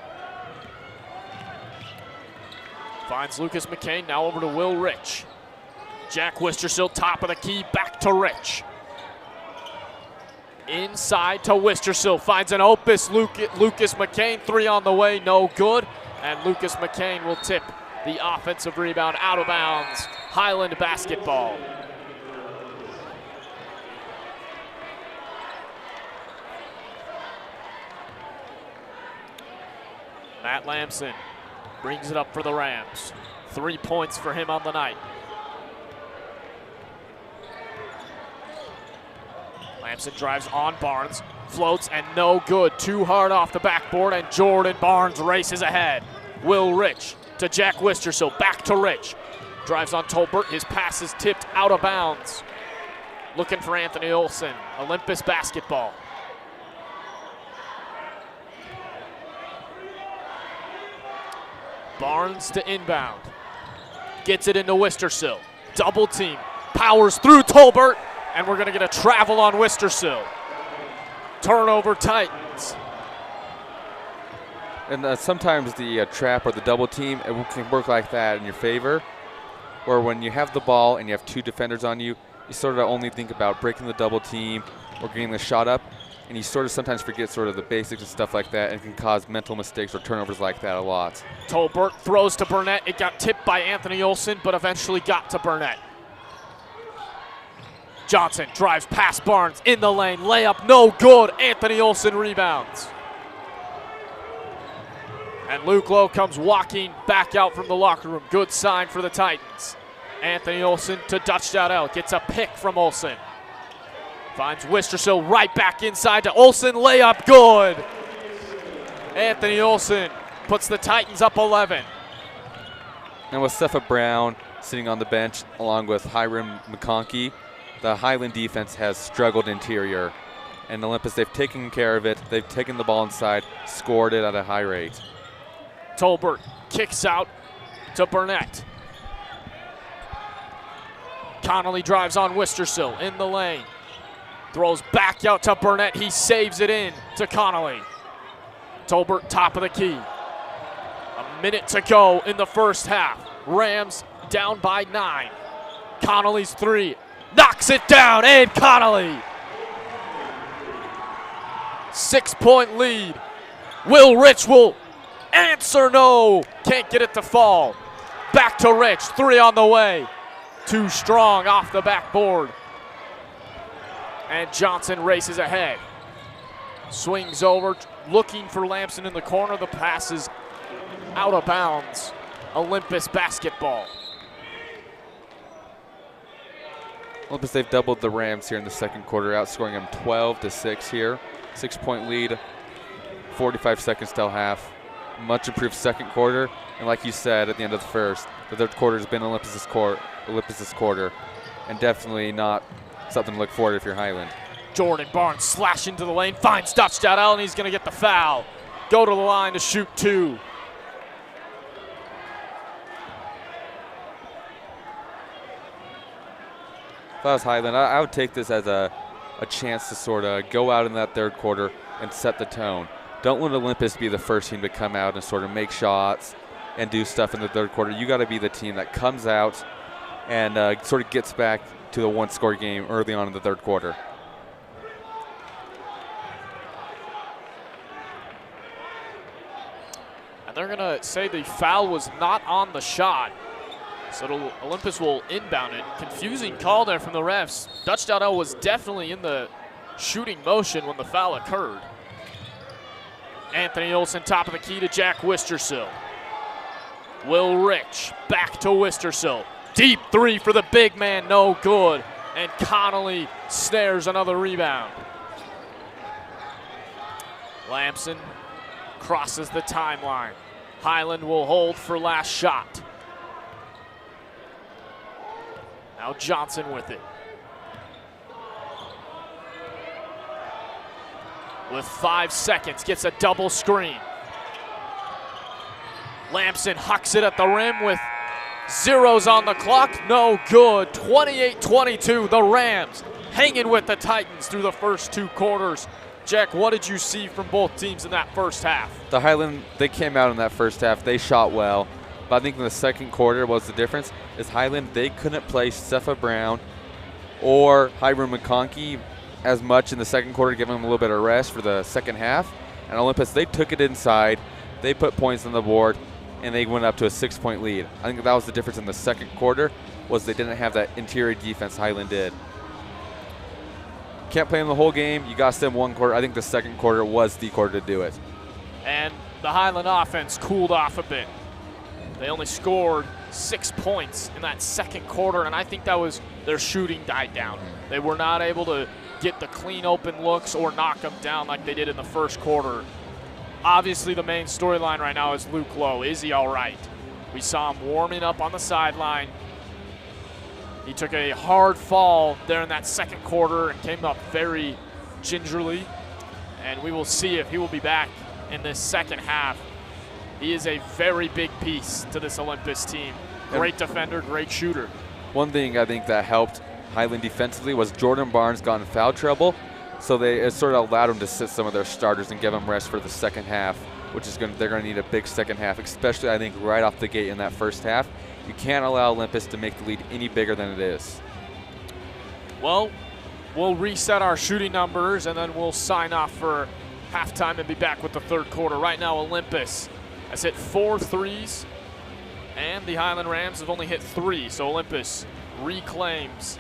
Finds Lucas McCain, now over to Will Rich. Jack Wistersill, top of the key, back to Rich. Inside to Wistersill, finds an Opus. Lucas McCain, 3 on the way, no good. And Lucas McCain will tip the offensive rebound out of bounds. Highland basketball. Matt Lamson brings it up for the Rams. 3 points for him on the night. Lamson drives on Barnes, floats and no good. Too hard off the backboard, and Jordan Barnes races ahead. Will Rich to Jack Wistersill, back to Rich. Drives on Tolbert, his pass is tipped out of bounds. Looking for Anthony Olson, Olympus basketball. Barnes to inbound. Gets it into Wistersill. Double team. Powers through Tolbert. And we're going to get a travel on Wistersill. Turnover Titans.
And sometimes the trap or the double team, it can work like that in your favor. Or when you have the ball and you have 2 defenders on you, you sort of only think about breaking the double team or getting the shot up. And you sort of sometimes forget sort of the basics and stuff like that, and can cause mental mistakes or turnovers like that a lot.
Tolbert throws to Burnett. It got tipped by Anthony Olson, but eventually got to Burnett. Johnson drives past Barnes in the lane. Layup no good. Anthony Olson rebounds. And Luke Lowe comes walking back out from the locker room. Good sign for the Titans. Anthony Olson to Dutch Dowdell. Gets a pick from Olson. Finds Wistersill right back inside to Olson. Layup good. Anthony Olson puts the Titans up 11.
And with Sepha Brown sitting on the bench along with Hiram McConkey, the Highland defense has struggled interior. And Olympus, they've taken care of it. They've taken the ball inside, scored it at a high rate.
Tolbert kicks out to Burnett. Connolly drives on Wistersill in the lane. Throws back out to Burnett. He saves it in to Connolly. Tolbert top of the key. A minute to go in the first half. Rams down by 9. Connolly's 3. Knocks it down, and Connolly. 6-point lead. Will Rich will answer no. Can't get it to fall. Back to Rich. 3 on the way. Too strong off the backboard. And Johnson races ahead. Swings over, looking for Lamson in the corner. The pass is out of bounds. Olympus basketball.
Olympus, they've doubled the Rams here in the second quarter, outscoring them 12-6 here. 6-point lead, 45 seconds till half. Much improved second quarter, and like you said at the end of the first, the third quarter has been Olympus's quarter, and definitely not something to look forward to if you're Highland.
Jordan Barnes slash into the lane, finds Dutch Dowdell, and he's going to get the foul. Go to the line to shoot 2.
If I was Highland, I would take this as a chance to sort of go out in that third quarter and set the tone. Don't let Olympus be the first team to come out and sort of make shots and do stuff in the third quarter. You got to be the team that comes out and sort of gets back to the 1-score game early on in the third quarter.
And they're going to say the foul was not on the shot. So Olympus will inbound it. Confusing call there from the refs. Dutch Dowdell was definitely in the shooting motion when the foul occurred. Anthony Olson top of the key to Jack Wistersill. Will Rich back to Wistersill. Deep 3 for the big man, no good. And Connolly snares another rebound. Lamson crosses the timeline. Highland will hold for last shot. Now Johnson with it. With 5 seconds, gets a double screen. Lamson hucks it at the rim with zeros on the clock. No good. 28-22. The Rams hanging with the Titans through the first 2 quarters. Jack, what did you see from both teams in that first half?
The Highland, they came out in that first half. They shot well. But I think in the second quarter was the difference is Highland, they couldn't play Sepha Brown or Hiram McConkey as much in the second quarter, giving them a little bit of rest for the second half. And Olympus, they took it inside. They put points on the board, and they went up to a 6-point lead. I think that was the difference in the second quarter, was they didn't have that interior defense Highland did. Can't play them the whole game. You got them 1 quarter. I think the second quarter was the quarter to do it.
And the Highland offense cooled off a bit. They only scored 6 points in that second quarter, and I think that was their shooting died down. They were not able to get the clean open looks or knock them down like they did in the first quarter. Obviously, the main storyline right now is Luke Lowe. Is he all right? We saw him warming up on the sideline. He took a hard fall there in that second quarter and came up very gingerly. And we will see if he will be back in this second half. He is a very big piece to this Olympus team. Great defender, great shooter.
One thing I think that helped Highland defensively was Jordan Barnes got in foul trouble, so it sort of allowed them to sit some of their starters and give them rest for the second half, which is they're going to need a big second half, especially I think right off the gate in that first half. You can't allow Olympus to make the lead any bigger than it is.
Well, we'll reset our shooting numbers and then we'll sign off for halftime and be back with the third quarter. Right now, Olympus has hit 4 threes, and the Highland Rams have only hit 3. So Olympus reclaims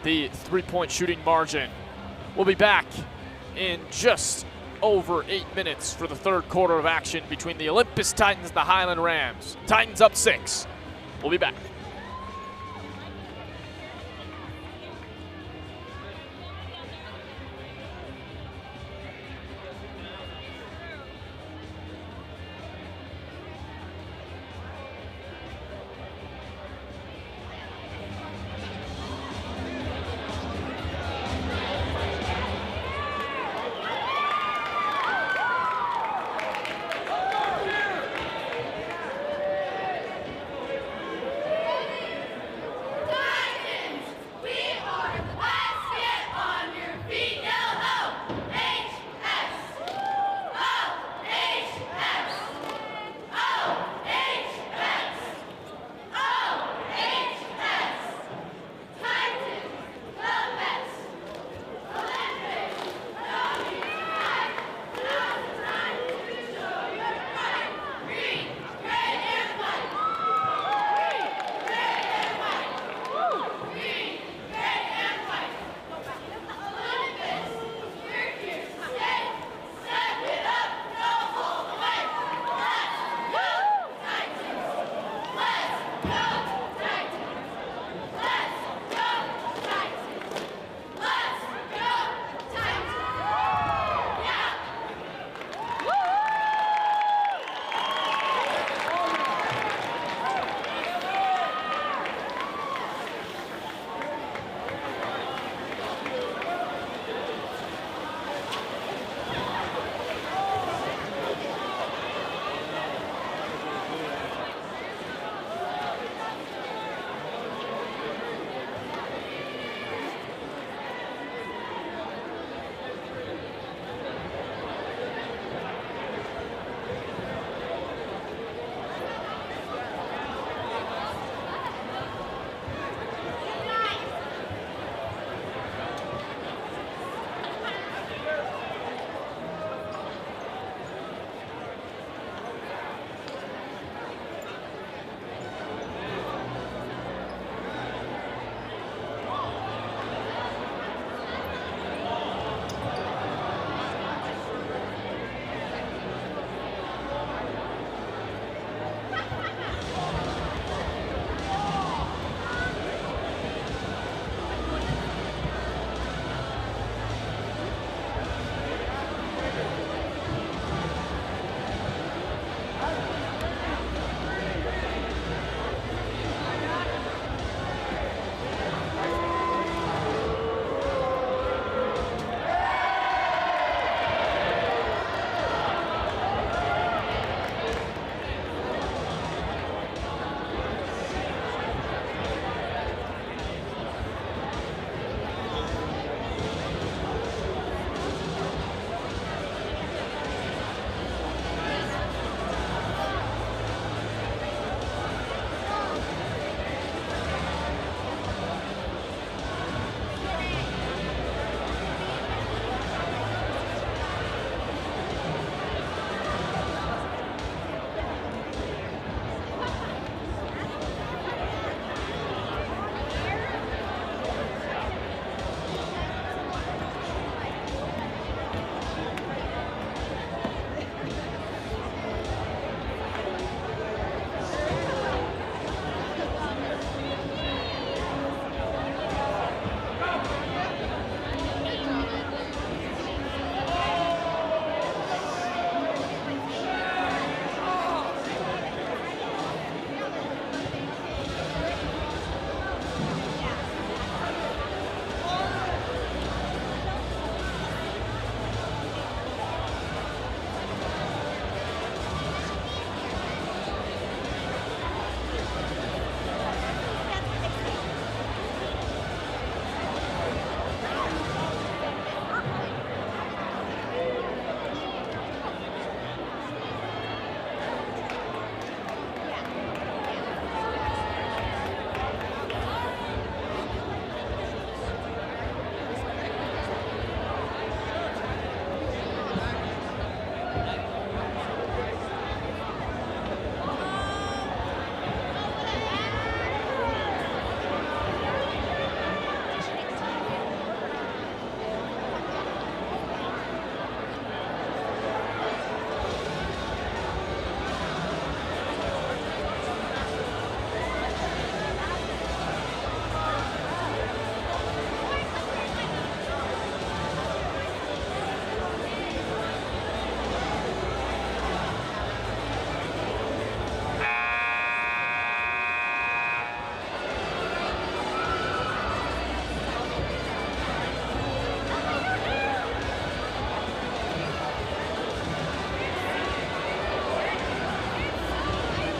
the 3-point shooting margin. We'll be back in just over 8 minutes for the third quarter of action between the Olympus Titans and the Highland Rams. Titans up 6. We'll be back.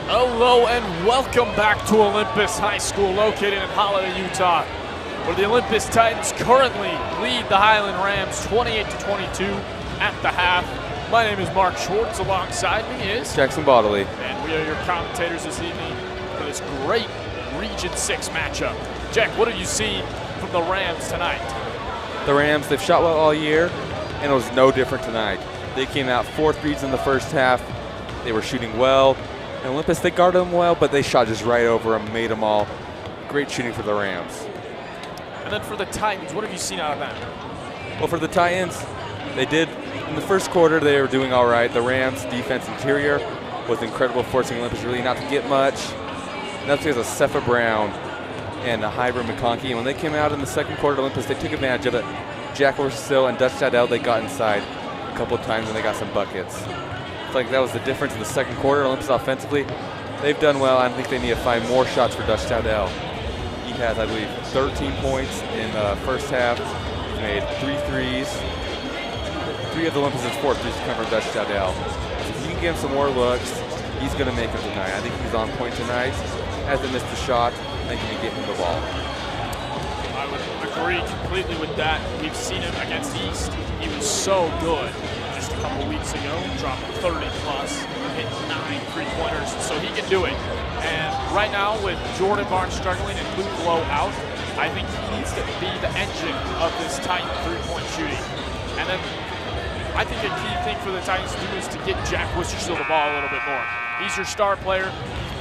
Hello and welcome back to Olympus High School, located in Holiday, Utah, where the Olympus Titans currently lead the Highland Rams 28-22 at the half. My name is Mark Schwartz. Alongside me is
Jackson Bodley.
and we are your commentators this evening for this great Region 6 matchup. Jack, what have you seen from the Rams tonight?
The Rams, they've shot well all year, and it was no different tonight. They came out 4 threes in the first half. They were shooting well. And Olympus, they guarded them well, but they shot just right over them, made them all. Great shooting for the Rams.
And then for the Titans, what have you seen out of them?
Well, for the Titans, they did, in the first quarter, they were doing all right. The Rams' defense interior was incredible, forcing Olympus really not to get much. And that's because of Cepha Brown and Highland McConkey. And when they came out in the second quarter, Olympus, they took advantage of it. Jack Worcester and Dutch Dowdell, they got inside a couple of times and they got some buckets. Like that was the difference in the second quarter. Olympus offensively, they've done well. I think they need to find more shots for Dutch Dowdell. He has, I believe, 13 points in the first half. He's made 3 threes. 3 of the Olympus' 4 threes come from Dutch Dowdell. So if you can give him some more looks, he's going to make them tonight. I think he's on point tonight. Hasn't missed a shot. I think he can get him the ball.
I would agree completely with that. We've seen him against East. He was so good just a couple weeks ago, dropping 30 plus, hit 9 3-pointers, so he can do it. And right now with Jordan Barnes struggling and Luke Lowe out, I think he needs to be the engine of this Titan 3-point shooting. And then I think a key thing for the Titans to do is to get Jack Worcester the ball a little bit more. He's your star player.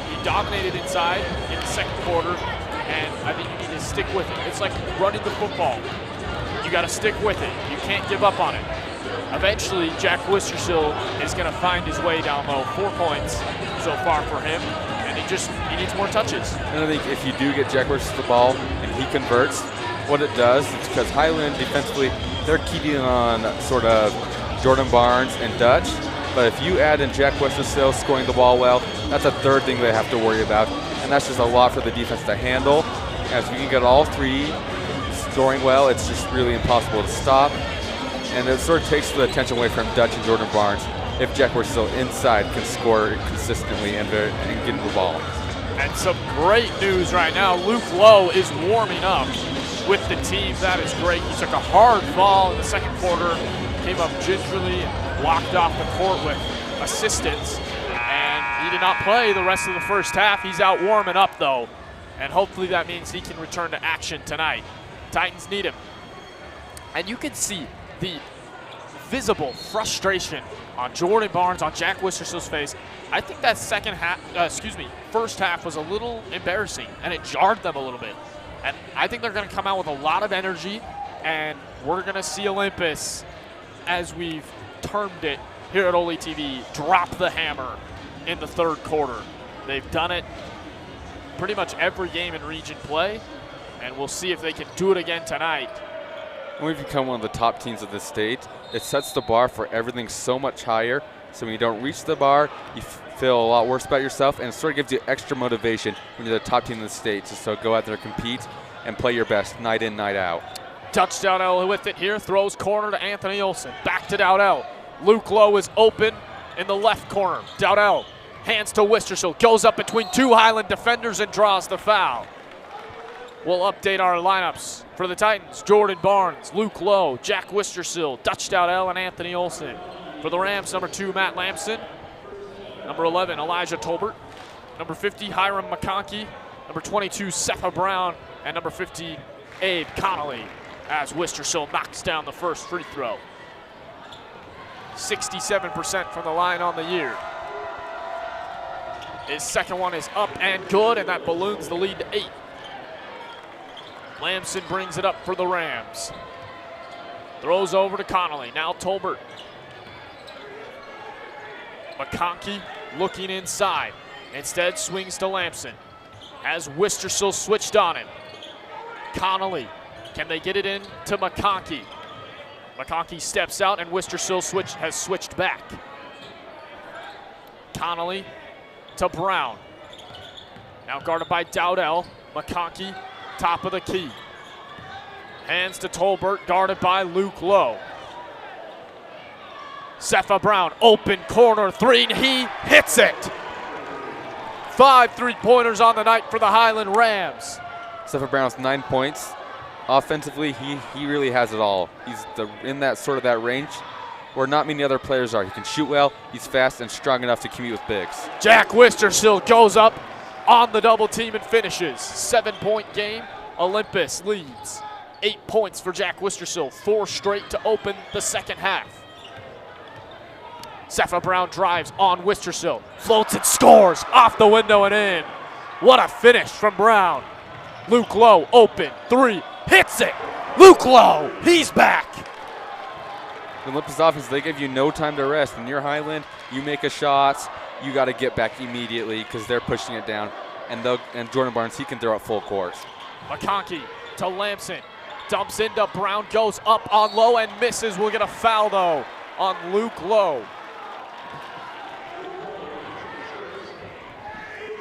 He dominated inside in the second quarter, and I think you need to stick with it. It's like running the football. You got to stick with it. You can't give up on it. Eventually, Jack Worcester is going to find his way down low. 4 points so far for him, and he needs more touches.
And I think if you do get Jack Worcester the ball and he converts, what it does is because Highland defensively, they're keeping on sort of Jordan Barnes and Dutch. But if you add in Jack Worcester scoring the ball well, that's a third thing they have to worry about. And that's just a lot for the defense to handle. As we can get all 3 scoring well, it's just really impossible to stop. And it sort of takes the attention away from Dutch and Jordan Barnes if Jack Worcester inside can score consistently and get the ball.
And some great news right now. Luke Lowe is warming up with the team. That is great. He took a hard fall in the second quarter, came up gingerly and walked off the court with assistance. And he did not play the rest of the first half. He's out warming up though. And hopefully that means he can return to action tonight. Titans need him. And you can see the visible frustration on Jordan Barnes, on Jack Worcester's face. I think that first half was a little embarrassing, and it jarred them a little bit. And I think they're going to come out with a lot of energy, and we're going to see Olympus, as we've termed it here at OlyTV, drop the hammer in the third quarter. They've done it pretty much every game in region play, and we'll see if they can do it again tonight.
When we've become one of the top teams of the state, it sets the bar for everything so much higher. So when you don't reach the bar, you feel a lot worse about yourself, and it sort of gives you extra motivation when you're the top team in the state. So go out there, compete, and play your best night in, night out.
Dutch Dowdell with it here, throws corner to Anthony Olson. Back to Dowdell. Luke Lowe is open in the left corner. Dowdell hands to Worcester, goes up between 2 Highland defenders and draws the foul. We'll update our lineups for the Titans. Jordan Barnes, Luke Lowe, Jack Worcester, Dutch Dowdell, and Anthony Olson. For the Rams, number 2, Matt Lamson. Number 11, Elijah Tolbert. Number 50, Hiram McConkey. Number 22, Cepha Brown. And number 50, Abe Connolly, as Worcester knocks down the first free throw. 67% from the line on the year. His second one is up and good, and that balloons the lead to 8. Lamson brings it up for the Rams. Throws over to Connolly. Now Tolbert. McConkey looking inside. Instead swings to Lamson. Has Worcester switched on him. Connolly. Can they get it in to McConkey? McConkey steps out and Worcester has switched back. Connolly to Brown. Now guarded by Dowdell. McConkey, top of the key. Hands to Tolbert, guarded by Luke Lowe. Cepha Brown, open corner 3, and he hits it. 5 3-pointers on the night for the Highland Rams.
Stephen Brown's 9 points. Offensively, he really has it all. He's in that sort of that range where not many other players are. He can shoot well, he's fast and strong enough to compete with bigs.
Jack Wistersill goes up on the double team and finishes. 7-point game. Olympus leads. 8 points for Jack Wistersill. 4 straight to open the second half. Sepha Brown drives on Wistersill. Floats and scores off the window and in. What a finish from Brown. Luke Lowe open. 3. Hits it. Luke Lowe. He's back.
The Olympus offense, they give you no time to rest. When you're Highland, you make a shot, you got to get back immediately because they're pushing it down. And Jordan Barnes, he can throw it full court.
McConkey to Lamson. Dumps into Brown, goes up on Lowe and misses. We'll get a foul, though, on Luke Lowe.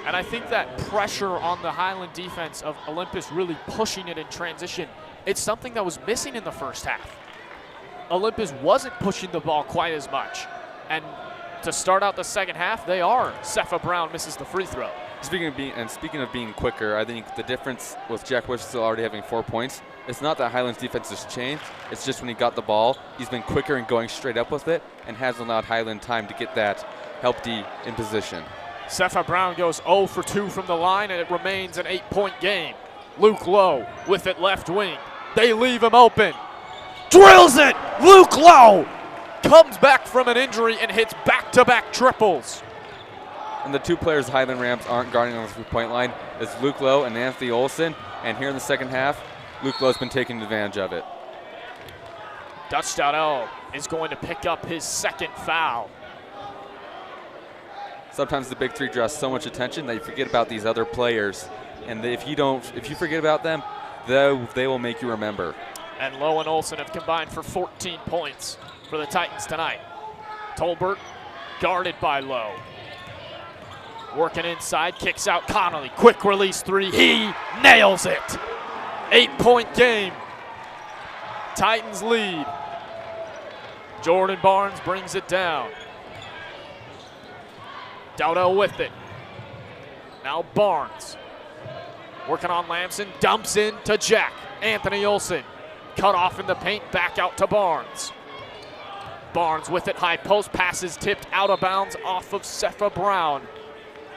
And I think that pressure on the Highland defense of Olympus really pushing it in transition, it's something that was missing in the first half. Olympus wasn't pushing the ball quite as much. And to start out the second half, they are. Sepha Brown misses the free throw.
Speaking of being quicker, I think the difference with Jack Wish still already having 4 points, it's not that Highland's defense has changed. It's just when he got the ball, he's been quicker and going straight up with it and hasn't allowed Highland time to get that help D in position.
Sepha Brown goes 0 for 2 from the line, and it remains an 8-point game. Luke Lowe with it left wing. They leave him open. Drills it! Luke Lowe comes back from an injury and hits back-to-back triples.
And the 2 players the Highland Rams aren't guarding on the 3-point line is Luke Lowe and Anthony Olson. And here in the second half, Luke Lowe's been taking advantage of it.
Dutch Dowdell is going to pick up his second foul.
Sometimes the big 3 draws so much attention that you forget about these other players. And if you forget about them, they will make you remember.
And Lowe and Olson have combined for 14 points for the Titans tonight. Tolbert guarded by Lowe. Working inside, kicks out Connolly. Quick release 3, he nails it. 8-point game. Titans lead. Jordan Barnes brings it down. Dowdell with it. Now Barnes. Working on Lamson, dumps in to Jack. Anthony Olson. Cut off in the paint, back out to Barnes. Barnes with it, high post, passes tipped out of bounds off of Sepha Brown.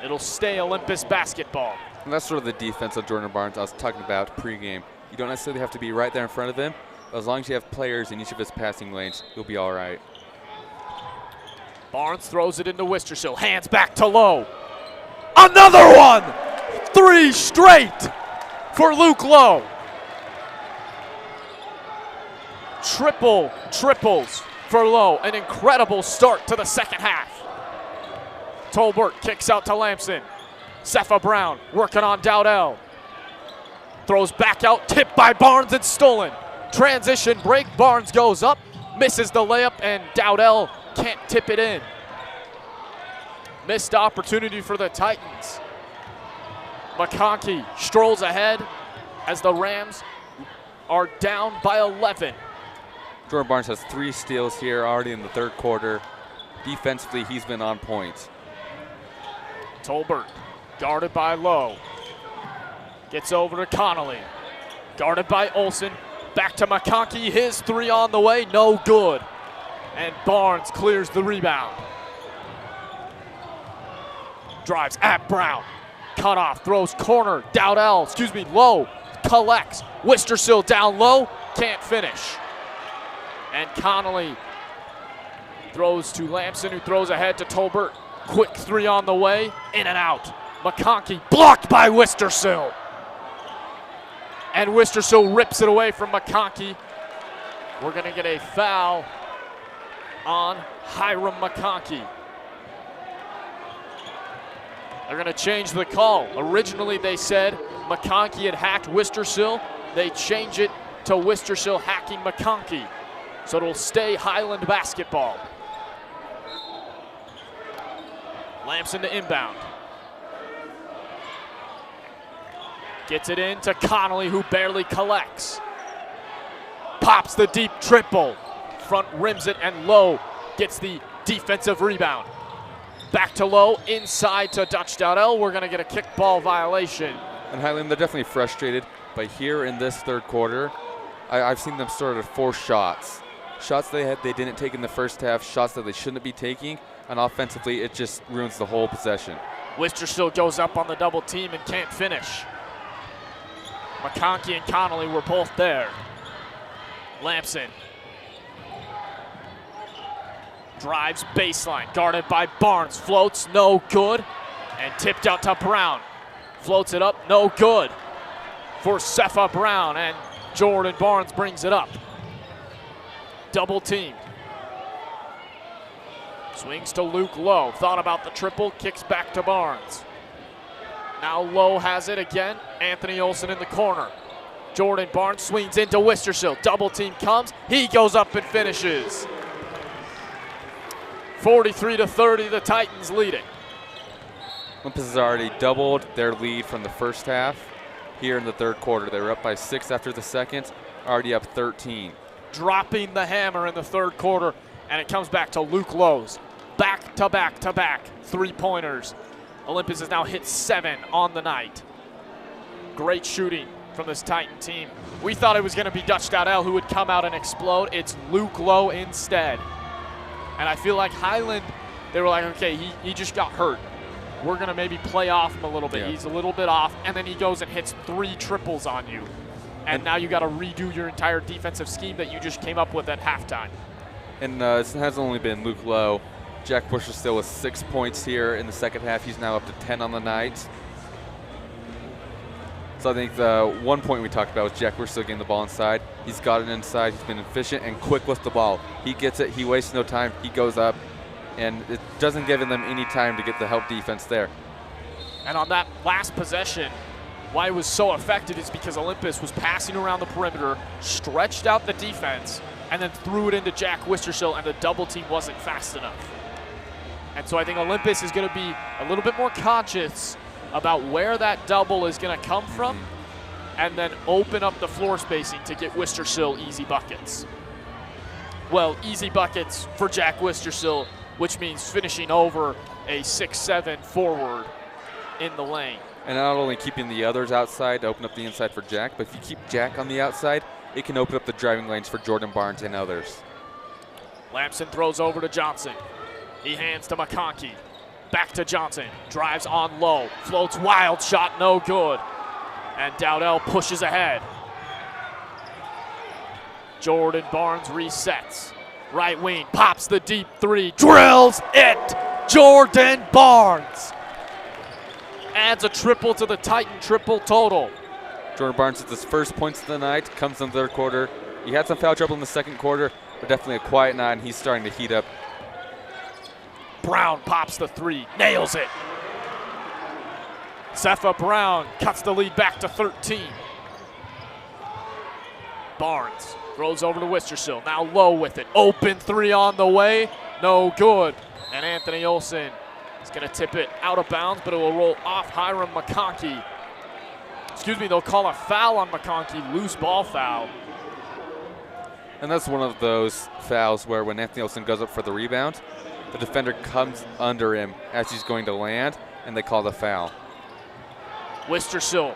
It'll stay Olympus basketball.
And that's sort of the defense of Jordan Barnes I was talking about pregame. You don't necessarily have to be right there in front of him, but as long as you have players in each of his passing lanes, you'll be all right.
Barnes throws it into Wistersill, hands back to Lowe. Another one! 3 straight for Luke Lowe. Triples for Lowe. An incredible start to the second half. Tolbert kicks out to Lamson. Sepha Brown working on Dowdell. Throws back out, tipped by Barnes and stolen. Transition break, Barnes goes up, misses the layup, and Dowdell can't tip it in. Missed opportunity for the Titans. McConkey strolls ahead as the Rams are down by 11.
Jordan Barnes has 3 steals here already in the third quarter. Defensively, he's been on point.
Tolbert guarded by Lowe. Gets over to Connolly. Guarded by Olson. Back to McConkey. His 3 on the way. No good. And Barnes clears the rebound. Drives at Brown. Cut off. Throws corner. Lowe collects. Wistersill down low. Can't finish. And Connolly throws to Lamson, who throws ahead to Tolbert. Quick 3 on the way. In and out. McConkey blocked by Wistersill. And Wistersill rips it away from McConkey. We're going to get a foul on Hiram McConkey. They're going to change the call. Originally they said McConkey had hacked Wistersill. They change it to Wistersill hacking McConkey. So it'll stay Highland basketball. Lamson to inbound. Gets it in to Connolly, who barely collects. Pops the deep triple. Front rims it, and Lowe gets the defensive rebound. Back to Low, inside to Dutch Dowdell. We're going to get a kickball violation.
And Highland, they're definitely frustrated, but here in this third quarter, I've seen them sort of force shots. Shots they didn't take in the first half, shots that they shouldn't be taking, and offensively it just ruins the whole possession.
Wistersill goes up on the double team and can't finish. McConkey and Connolly were both there. Lamson drives baseline, guarded by Barnes, floats, no good, and tipped out to Brown. Floats it up, no good for Cepha Brown, and Jordan Barnes brings it up. Double teamed. Swings to Luke Lowe, thought about the triple, kicks back to Barnes. Now Lowe has it again, Anthony Olson in the corner. Jordan Barnes swings into Wistersill, double team comes, he goes up and finishes. 43-30, the Titans leading.
Olympus has already doubled their lead from the first half. Here in the third quarter, they were up by 6 after the second, already up 13.
Dropping the hammer in the third quarter, and it comes back to Luke Lowe's. Back to back to back, 3-pointers. Olympus has now hit 7 on the night. Great shooting from this Titan team. We thought it was going to be Dutch Dowdell who would come out and explode. It's Luke Lowe instead. And I feel like Highland, they were like, okay, he just got hurt. We're going to maybe play off him a little bit.
Yeah.
He's a little bit off, and then he goes and hits 3 triples on you. And now you got to redo your entire defensive scheme that you just came up with at halftime.
And it hasn't only been Luke Lowe. Jack Bush is still with 6 points here in the second half. He's now up to 10 on the night. So I think the one point we talked about was Jack Bush still getting the ball inside. He's got it inside. He's been efficient and quick with the ball. He gets it. He wastes no time. He goes up. And it doesn't give them any time to get the help defense there.
And on that last possession, why it was so effective is because Olympus was passing around the perimeter, stretched out the defense, and then threw it into Jack Wistersill, and the double team wasn't fast enough. And so I think Olympus is going to be a little bit more conscious about where that double is going to come from, and then open up the floor spacing to get Wistersill easy buckets. Well, easy buckets for Jack Wistersill, which means finishing over a 6'7" forward in the lane.
And not only keeping the others outside to open up the inside for Jack, but if you keep Jack on the outside, it can open up the driving lanes for Jordan Barnes and others.
Lamson throws over to Johnson. He hands to McConkey. Back to Johnson. Drives on low. Floats wild shot, no good. And Dowdell pushes ahead. Jordan Barnes resets. Right wing, pops the deep 3, drills it! Jordan Barnes adds a triple to the Titan triple total.
Jordan Barnes hits his first points of the night, comes in the third quarter. He had some foul trouble in the second quarter, but definitely a quiet night, and he's starting to heat up.
Brown pops the 3, nails it. Cepha Brown cuts the lead back to 13. Barnes throws over to Wistersill, now Low with it. Open 3 on the way, no good. And Anthony Olson is going to tip it out of bounds, but it will roll off Hiram McConkey. Excuse me, they'll call a foul on McConkey, loose ball foul.
And that's one of those fouls where when Anthony Olson goes up for the rebound, the defender comes under him as he's going to land, and they call the foul.
Wistersill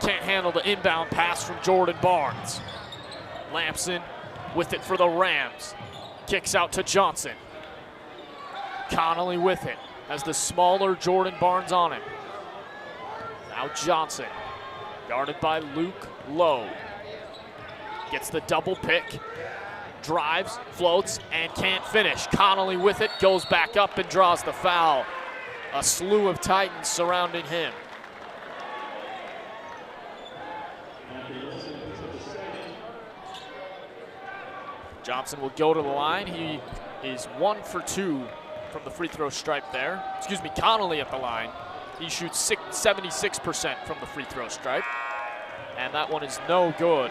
can't handle the inbound pass from Jordan Barnes. Lamson with it for the Rams. Kicks out to Johnson. Connolly with it. Has the smaller Jordan Barnes on him. Now Johnson, guarded by Luke Lowe. Gets the double pick. Drives, floats, and can't finish. Connolly with it, goes back up and draws the foul. A slew of Titans surrounding him. Johnson will go to the line. He is 1 for 2 from the free throw stripe there. Excuse me, Connolly at the line. He shoots 76% from the free throw stripe. And that one is no good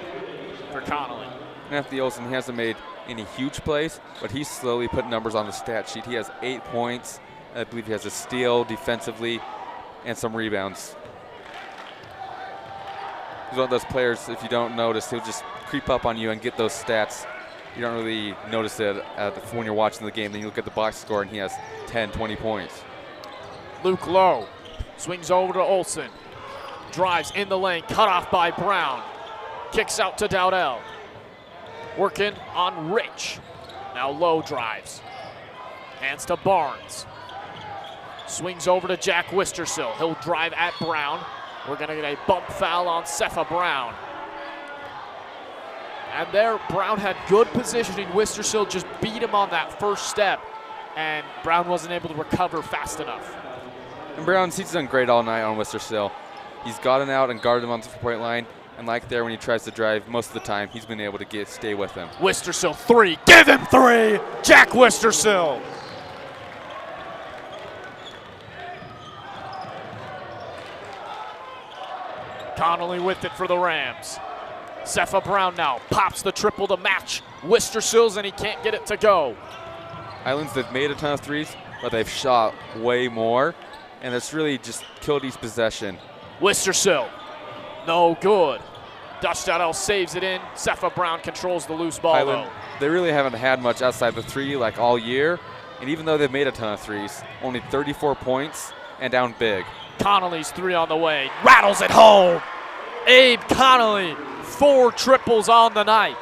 for Connolly.
Anthony Olson, he hasn't made any huge plays, but he's slowly put numbers on the stat sheet. He has 8 points. I believe he has a steal defensively and some rebounds. He's one of those players, if you don't notice, he'll just creep up on you and get those stats. You don't really notice it when you're watching the game. Then you look at the box score and he has 10, 20 points.
Luke Lowe swings over to Olsen. Drives in the lane, cut off by Brown. Kicks out to Dowdell. Working on Rich. Now Lowe drives. Hands to Barnes. Swings over to Jack Wistersill. He'll drive at Brown. We're going to get a bump foul on Cepha Brown. And there, Brown had good positioning. Wistersill just beat him on that first step, and Brown wasn't able to recover fast enough.
And Brown's, he's done great all night on Wistersill. He's gotten out and guarded him on the 3-point line, and like there when he tries to drive, most of the time he's been able to stay with him.
Wistersill 3, give him 3! Jack Wistersill! Connolly with it for the Rams. Cepha Brown now pops the triple to match Wistersill's, and he can't get it to go.
Highlands, they've made a ton of threes, but they've shot way more, and it's really just killed each possession.
Wistersill, no good. Dutch Dowdell saves it in. Cepha Brown controls the loose ball,
Highland,
though.
they really haven't had much outside the three like all year, and even though they've made a ton of threes, only 34 points and down big.
Connolly's 3 on the way, rattles it home. Abe Connolly, 4 triples on the night.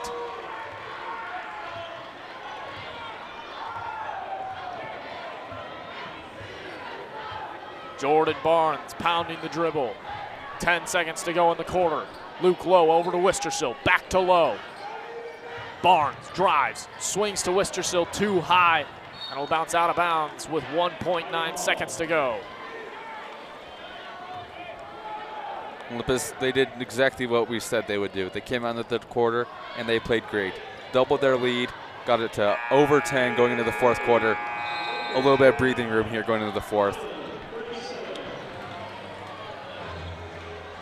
Jordan Barnes pounding the dribble. 10 seconds to go in the quarter. Luke Lowe over to Wistersill, back to Lowe. Barnes drives, swings to Wistersill too high, and will bounce out of bounds with 1.9 seconds to go.
Olympus, they did exactly what we said they would do. They came out in the third quarter, and they played great. Doubled their lead, got it to over 10 going into the fourth quarter. A little bit of breathing room here going into the fourth.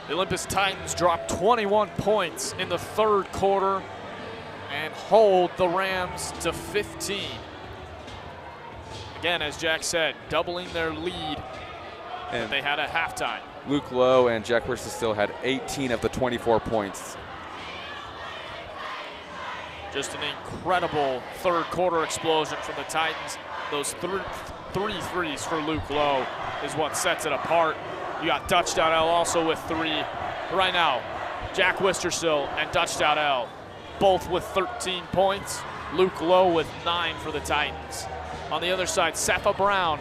The Olympus Titans dropped 21 points in the third quarter and hold the Rams to 15. Again, as Jack said, doubling their lead that they had at halftime.
Luke Lowe and Jack Wistersill had 18 of the 24 points.
Just an incredible third quarter explosion from the Titans. Those three threes for Luke Lowe is what sets it apart. You got Dutch Dowdell also with 3. Right now, Jack Wistersill and Dutch Dowdell both with 13 points. Luke Lowe with 9 for the Titans. On the other side, Cepha Brown.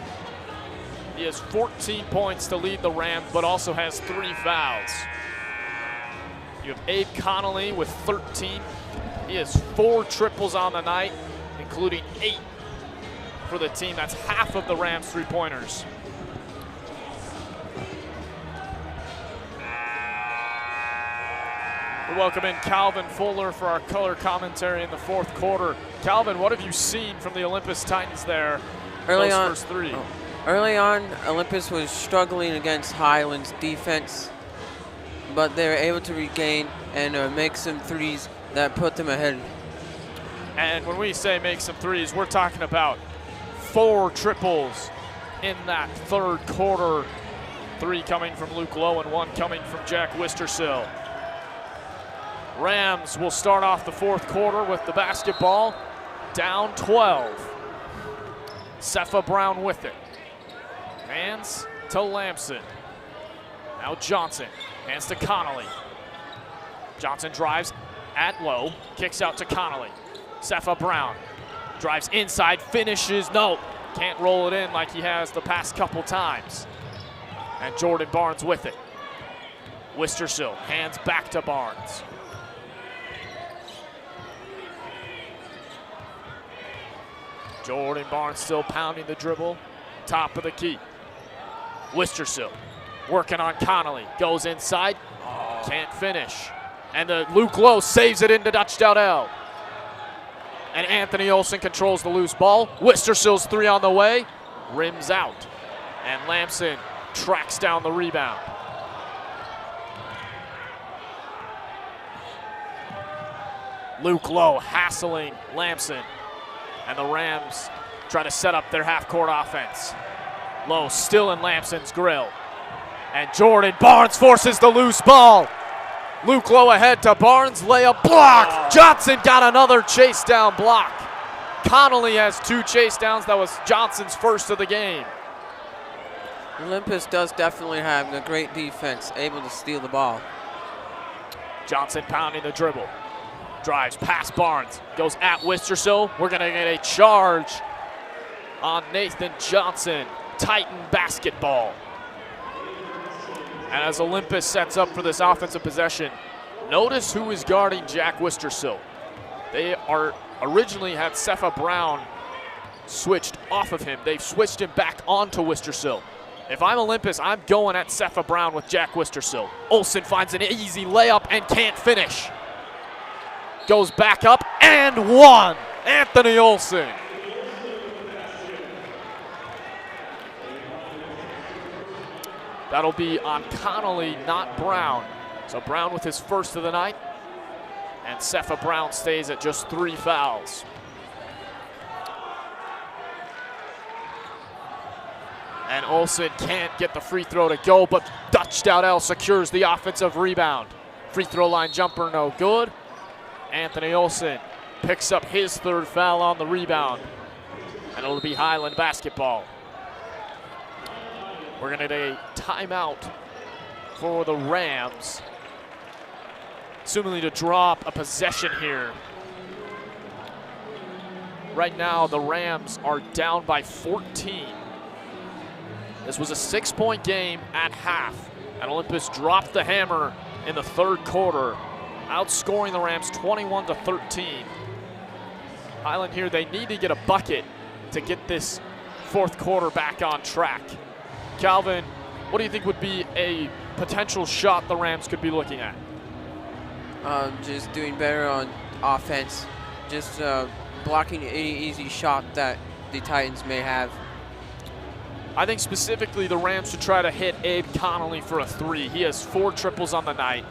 He has 14 points to lead the Rams, but also has 3 fouls. You have Abe Connolly with 13. He has 4 triples on the night, including 8 for the team. That's half of the Rams' 3-pointers. We welcome in Calvin Fuller for our color commentary in the fourth quarter. Calvin, what have you seen from the Olympus Titans there?
Early on,
first 3.
Early on, Olympus was struggling against Highland's defense, but they were able to regain and make some threes that put them ahead.
And when we say make some threes, we're talking about 4 triples in that third quarter. 3 coming from Luke Lowe and 1 coming from Jack Wistersill. Rams will start off the fourth quarter with the basketball, down 12. Cepha Brown with it. Hands to Lamson. Now Johnson, hands to Connolly. Johnson drives at Lowe, kicks out to Connolly. Cepha Brown drives inside, finishes, no, can't roll it in like he has the past couple times. And Jordan Barnes with it. Wistersill, hands back to Barnes. Jordan Barnes still pounding the dribble, top of the key. Wistersill working on Connolly, goes inside, can't finish. And Luke Lowe saves it into Dutch Dowdell. And Anthony Olsen controls the loose ball. Wistersill's 3 on the way, rims out. And Lamson tracks down the rebound. Luke Lowe hassling Lamson. And the Rams try to set up their half-court offense. Lowe still in Lamson's grill. And Jordan Barnes forces the loose ball. Luke Lowe ahead to Barnes, layup blocked. Johnson got another chase down block. Connolly has 2 chase downs. That was Johnson's first of the game.
Olympus does definitely have a great defense, able to steal the ball.
Johnson pounding the dribble. Drives past Barnes. Goes at Wistersill. We're going to get a charge on Nathan Johnson. Titan basketball. And as Olympus sets up for this offensive possession, notice who is guarding Jack Wistersill. They are originally had Cepha Brown switched off of him. They've switched him back onto Wistersill. If I'm Olympus, I'm going at Cepha Brown with Jack Wistersill. Olsen finds an easy layup and can't finish. Goes back up and one. Anthony Olsen. That'll be on Connolly, not Brown. So Brown with his first of the night. And Cepha Brown stays at just 3 fouls. And Olsen can't get the free throw to go, but Dutch Dowdell secures the offensive rebound. Free throw line jumper, no good. Anthony Olsen picks up his 3rd foul on the rebound. And it'll be Highland basketball. We're gonna get a timeout for the Rams. Assumingly to drop a possession here. Right now, the Rams are down by 14. This was a 6-point game at half, and Olympus dropped the hammer in the 3rd quarter, outscoring the Rams 21-13. Highland here, they need to get a bucket to get this 4th quarter back on track. Calvin, what do you think would be a potential shot the Rams could be looking at?
Just doing better on offense, just blocking any easy shot that the Titans may have.
I think specifically the Rams should try to hit Abe Connolly for a 3. He has 4 triples on the night,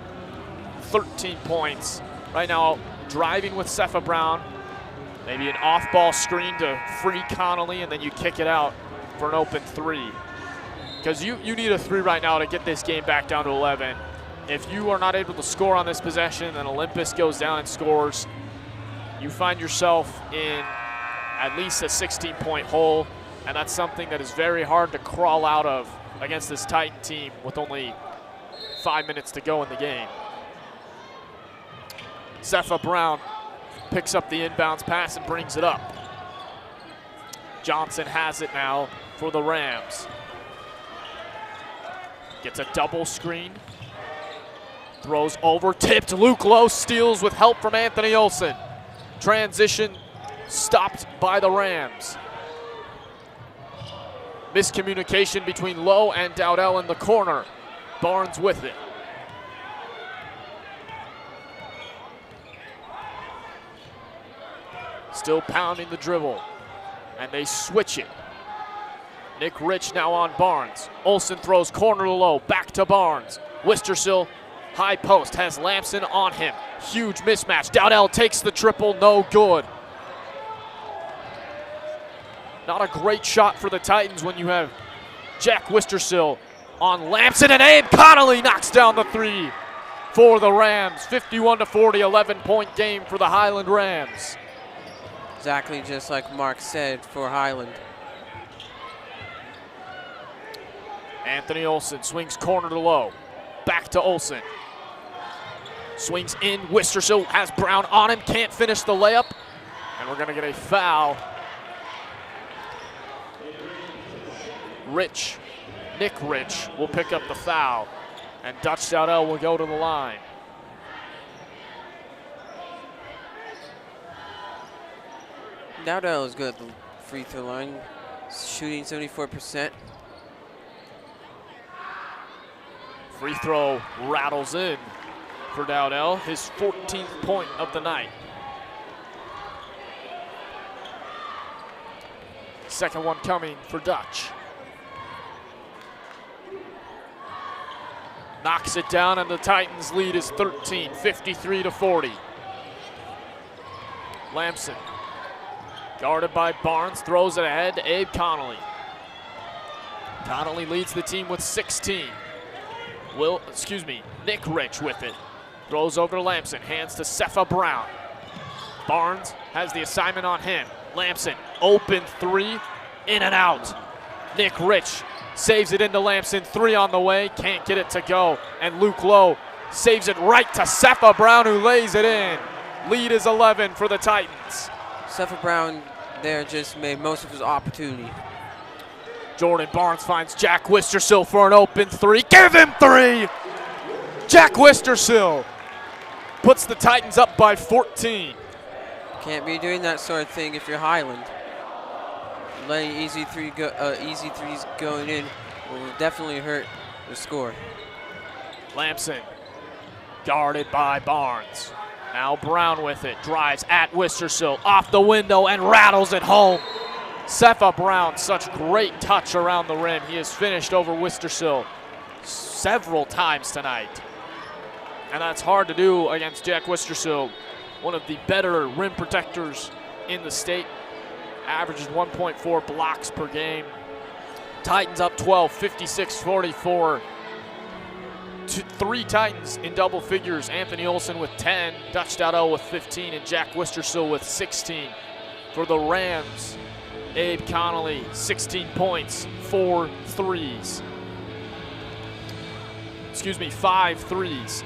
13 points. Right now, driving with Cepha Brown, maybe an off-ball screen to free Connolly, and then you kick it out for an open 3. Because you need a 3 right now to get this game back down to 11. If you are not able to score on this possession, then Olympus goes down and scores. You find yourself in at least a 16-point hole, and that's something that is very hard to crawl out of against this Titan team with only 5 minutes to go in the game. Cepha Brown picks up the inbounds pass and brings it up. Johnson has it now for the Rams. Gets a double screen. Throws over, tipped. Luke Lowe steals with help from Anthony Olsen. Transition stopped by the Rams. Miscommunication between Lowe and Dowdell in the corner. Barnes with it. Still pounding the dribble. And they switch it. Nick Rich now on Barnes. Olsen throws corner to Lowe, back to Barnes. Wistersill, high post, has Lamson on him. Huge mismatch. Dowdell takes the triple, no good. Not a great shot for the Titans when you have Jack Wistersill on Lamson, and Abe Connolly knocks down the 3 for the Rams. 51-40, 11-point game for the Highland Rams.
Exactly just like Mark said for Highland.
Anthony Olsen swings corner to Lowe. Back to Olsen. Swings in. Wistersill has Brown on him. Can't finish the layup. And we're going to get a foul. Rich, Nick Rich, will pick up the foul. And Dutch Dowdell will go to the line.
Dowdell is good at the free throw line, shooting 74%.
Free throw rattles in for Dowdell, his 14th point of the night. Second one coming for Dutch. Knocks it down, and the Titans' lead is 13, 53-40. Lamson, guarded by Barnes, throws it ahead to Abe Connolly. Connolly leads the team with 16. Nick Rich with it. Throws over to Lamson, hands to Cepha Brown. Barnes has the assignment on him. Lamson, open 3, in and out. Nick Rich saves it into Lamson, 3 on the way, can't get it to go, and Luke Lowe saves it right to Cepha Brown, who lays it in. Lead is 11 for the Titans.
Cepha Brown there just made most of his opportunity.
Jordan Barnes finds Jack Wistersill for an open 3. Give him 3! Jack Wistersill puts the Titans up by 14.
Can't be doing that sort of thing if you're Highland. Letting easy threes going in will definitely hurt the score.
Lamson guarded by Barnes. Now Brown with it, drives at Wistersill, off the window and rattles it home. Cepha Brown, such great touch around the rim. He has finished over Wistersill several times tonight. And that's hard to do against Jack Wistersill, one of the better rim protectors in the state. Averages 1.4 blocks per game. Titans up 12, 56-44. 3 Titans in double figures. Anthony Olson with 10, Dutch Dowdell with 15, and Jack Wistersill with 16. For the Rams, Abe Connolly, 16 points, 4 threes. Excuse me, 5 threes.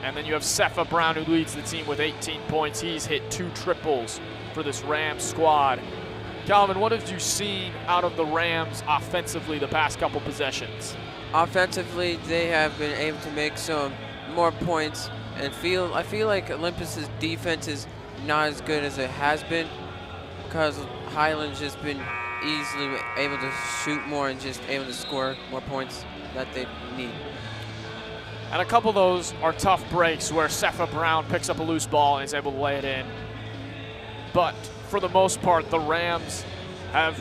And then you have Cepha Brown, who leads the team with 18 points. He's hit 2 triples for this Rams squad. Calvin, what have you seen out of the Rams offensively the past couple possessions?
Offensively, they have been able to make some more points, and I feel like Olympus's defense is not as good as it has been, because Highland's just been easily able to shoot more and just able to score more points that they need.
And a couple of those are tough breaks where Cepha Brown picks up a loose ball and is able to lay it in. But for the most part, the Rams have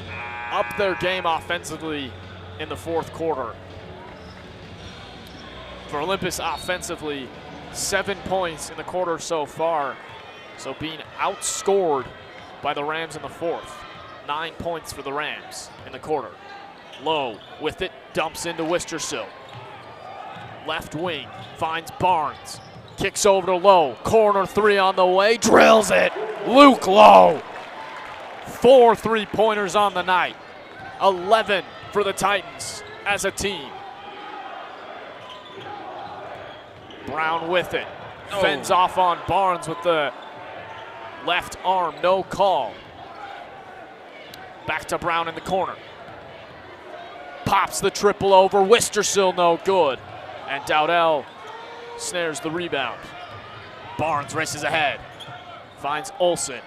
upped their game offensively in the fourth quarter. For Olympus offensively, 7 points in the quarter so far. So being outscored by the Rams in the fourth. 9 points for the Rams in the quarter. Lowe with it, dumps into Wistersill. Left wing, finds Barnes. Kicks over to Lowe, corner 3 on the way, drills it. Luke Lowe. 4 3-pointers on the night. 11 for the Titans as a team. Brown with it. Fends off on Barnes with the left arm, no call. Back to Brown in the corner. Pops the triple over, Wistersill no good. And Dowdell snares the rebound. Barnes races ahead. Finds Olson,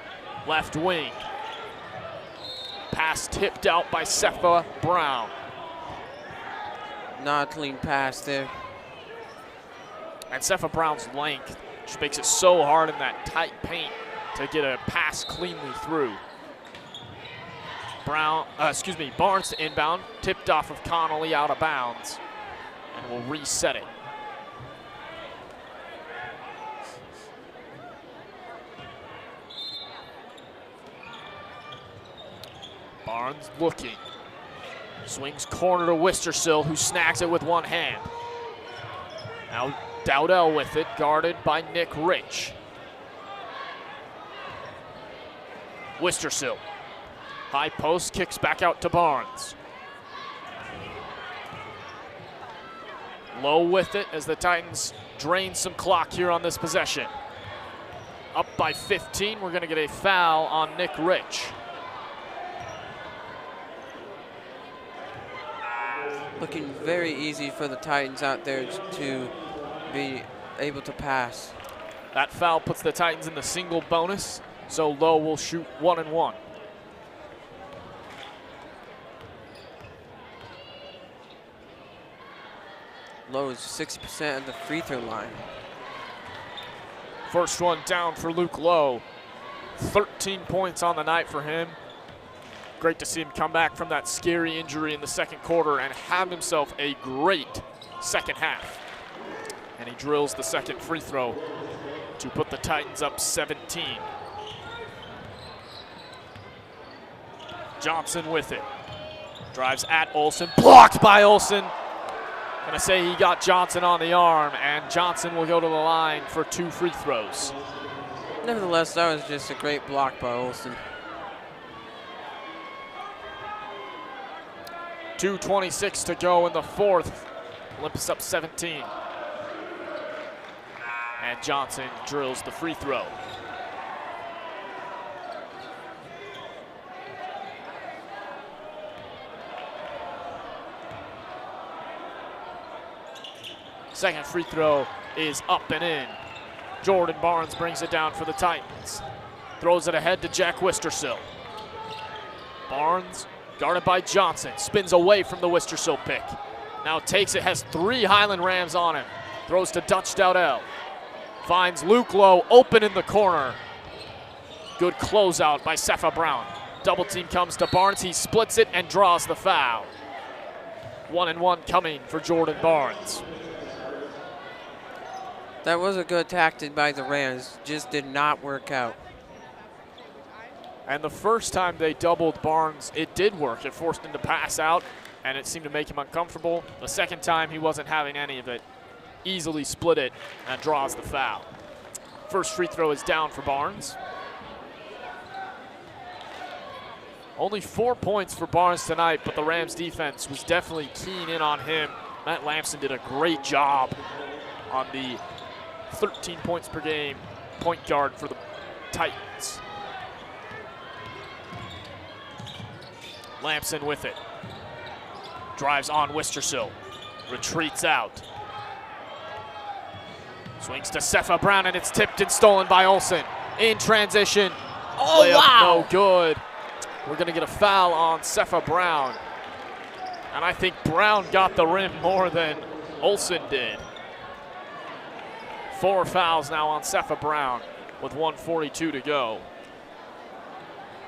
left wing. Pass tipped out by Cepha Brown.
Not a clean pass there.
And Cepha Brown's length just makes it so hard in that tight paint to get a pass cleanly through. Barnes to inbound, tipped off of Connolly out of bounds, and will reset it. Barnes looking, swings corner to Wistersill, who snags it with one hand. Now Dowdell with it, guarded by Nick Rich. Wistersill, high post, kicks back out to Barnes. Lowe with it as the Titans drain some clock here on this possession. Up by 15, we're gonna get a foul on Nick Rich.
Looking very easy for the Titans out there to be able to pass.
That foul puts the Titans in the single bonus, so Lowe will shoot 1 and 1.
Lowe is 60% at the free throw line.
First one down for Luke Lowe. 13 points on the night for him. Great to see him come back from that scary injury in the second quarter and have himself a great second half. And he drills the second free throw to put the Titans up 17. Johnson with it. Drives at Olson, blocked by Olson. Gonna say he got Johnson on the arm, and Johnson will go to the line for 2 free throws.
Nevertheless, that was just a great block by Olson.
2:26 to go in the fourth. Olympus up 17. And Johnson drills the free throw. Second free throw is up and in. Jordan Barnes brings it down for the Titans. Throws it ahead to Jack Wistersill. Barnes, guarded by Johnson, spins away from the Wistersill pick. Now takes it, has 3 Highland Rams on him. Throws to Dutch Dowdell. Finds Luke Lowe open in the corner. Good closeout by Cepha Brown. Double team comes to Barnes. He splits it and draws the foul. 1-and-1 coming for Jordan Barnes.
That was a good tactic by the Rams, just did not work out.
And the first time they doubled Barnes, it did work. It forced him to pass out, and it seemed to make him uncomfortable. The second time, he wasn't having any of it. Easily split it and draws the foul. First free throw is down for Barnes. Only 4 points for Barnes tonight, but the Rams defense was definitely keen in on him. Matt Lamson did a great job on the 13 points per game point guard for the Titans. Lamson with it. Drives on Wistersill. Retreats out. Swings to Cepha Brown, and it's tipped and stolen by Olsen. In transition.
Oh,
Layup
wow.
no good. We're going to get a foul on Cepha Brown. And I think Brown got the rim more than Olsen did. 4 fouls now on Cepha Brown with 1:42 to go.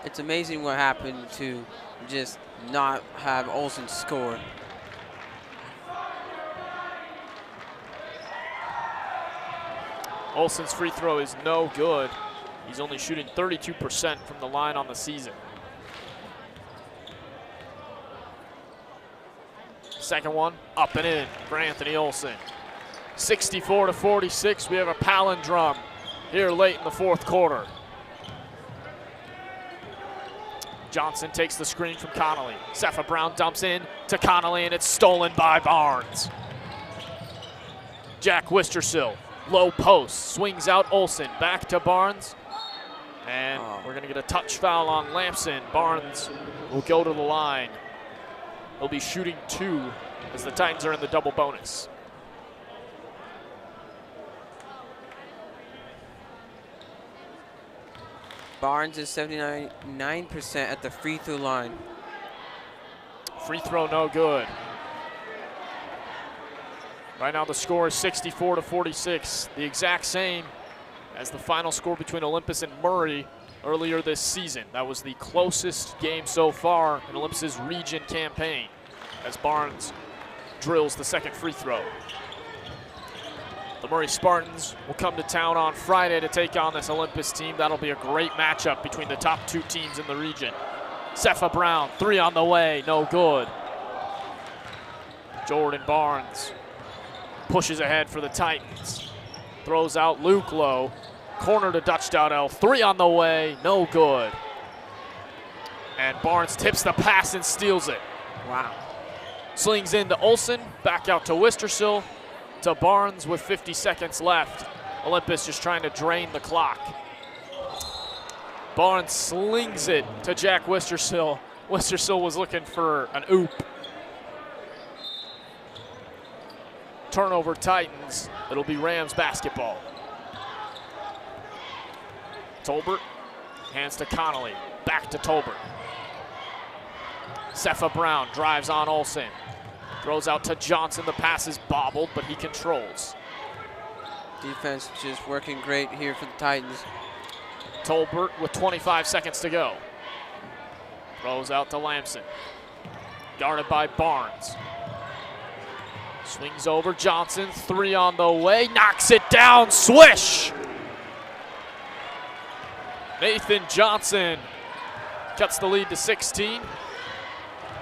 It's amazing what happened to just not have Olsen score.
Olsen's free throw is no good. He's only shooting 32% from the line on the season. Second one, up and in for Anthony Olsen. 64-46, we have a palindrome here late in the fourth quarter. Johnson takes the screen from Connolly. Cepha Brown dumps in to Connolly, and it's stolen by Barnes. Jack Wistersill, low post, swings out Olsen, back to Barnes. And we're gonna get a touch foul on Lamson. Barnes will go to the line. He'll be shooting 2 as the Titans are in the double bonus.
Barnes is 79% at the free throw line.
Free throw no good. Right now the score is 64-46, the exact same as the final score between Olympus and Murray earlier this season. That was the closest game so far in Olympus's region campaign as Barnes drills the second free throw. The Murray Spartans will come to town on Friday to take on this Olympus team. That'll be a great matchup between the top 2 teams in the region. Cepha Brown, 3 on the way, no good. Jordan Barnes pushes ahead for the Titans. Throws out Luke Lowe. Corner to Dutch Dowdell, 3 on the way, no good. And Barnes tips the pass and steals it.
Wow.
Slings in to Olsen, back out to Wistersill, to Barnes with 50 seconds left. Olympus just trying to drain the clock. Barnes slings it to Jack Wistersill. Wistersill was looking for an oop. Turnover Titans. It'll be Rams basketball. Tolbert hands to Connolly. Back to Tolbert. Cepha Brown drives on Olsen. Throws out to Johnson. The pass is bobbled, but he controls.
Defense just working great here for the Titans.
Tolbert with 25 seconds to go. Throws out to Lamson. Guarded by Barnes. Swings over Johnson. 3 on the way. Knocks it down. Swish! Nathan Johnson cuts the lead to 16.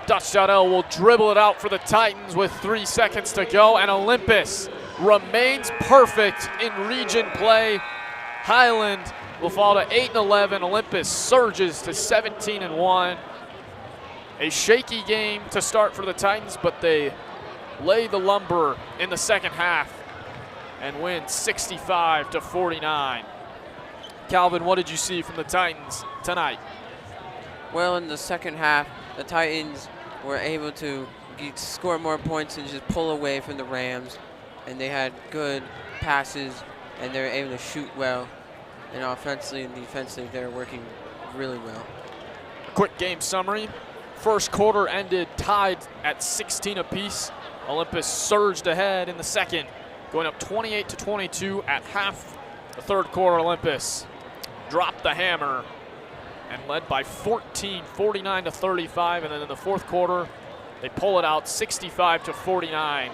Dutch Dowdell will dribble it out for the Titans with 3 seconds to go, and Olympus remains perfect in region play. Highland will fall to 8-11. Olympus surges to 17-1. A shaky game to start for the Titans, but they lay the lumber in the second half and win 65-49. Calvin, what did you see from the Titans tonight?
Well, in the second half, the Titans were able to score more points and just pull away from the Rams. And they had good passes, and they were able to shoot well. And offensively and defensively, they were working really well.
A quick game summary. First quarter ended tied at 16 apiece. Olympus surged ahead in the second, going up 28-22 at half. The third quarter, Olympus dropped the hammer and led by 14, 49-35. And then in the fourth quarter, they pull it out 65-49.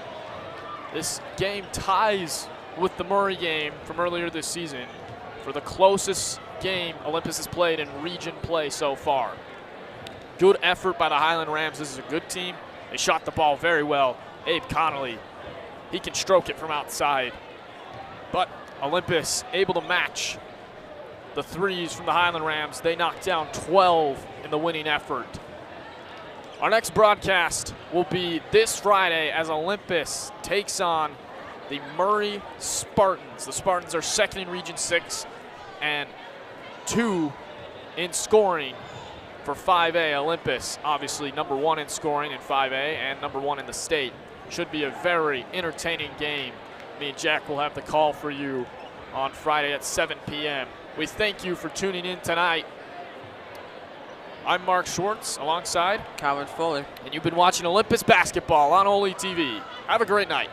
This game ties with the Murray game from earlier this season for the closest game Olympus has played in region play so far. Good effort by the Highland Rams. This is a good team. They shot the ball very well. Abe Connolly, he can stroke it from outside. But Olympus able to match the threes from the Highland Rams. They knocked down 12 in the winning effort. Our next broadcast will be this Friday as Olympus takes on the Murray Spartans. The Spartans are second in Region 6 and 2 in scoring for 5A. Olympus, obviously number 1 in scoring in 5A and number 1 in the state. Should be a very entertaining game. Me and Jack will have the call for you on Friday at 7 p.m. We thank you for tuning in tonight. I'm Mark Schwartz alongside
Calvin Fuller.
and you've been watching Olympus basketball on OlyTV. Have a great night.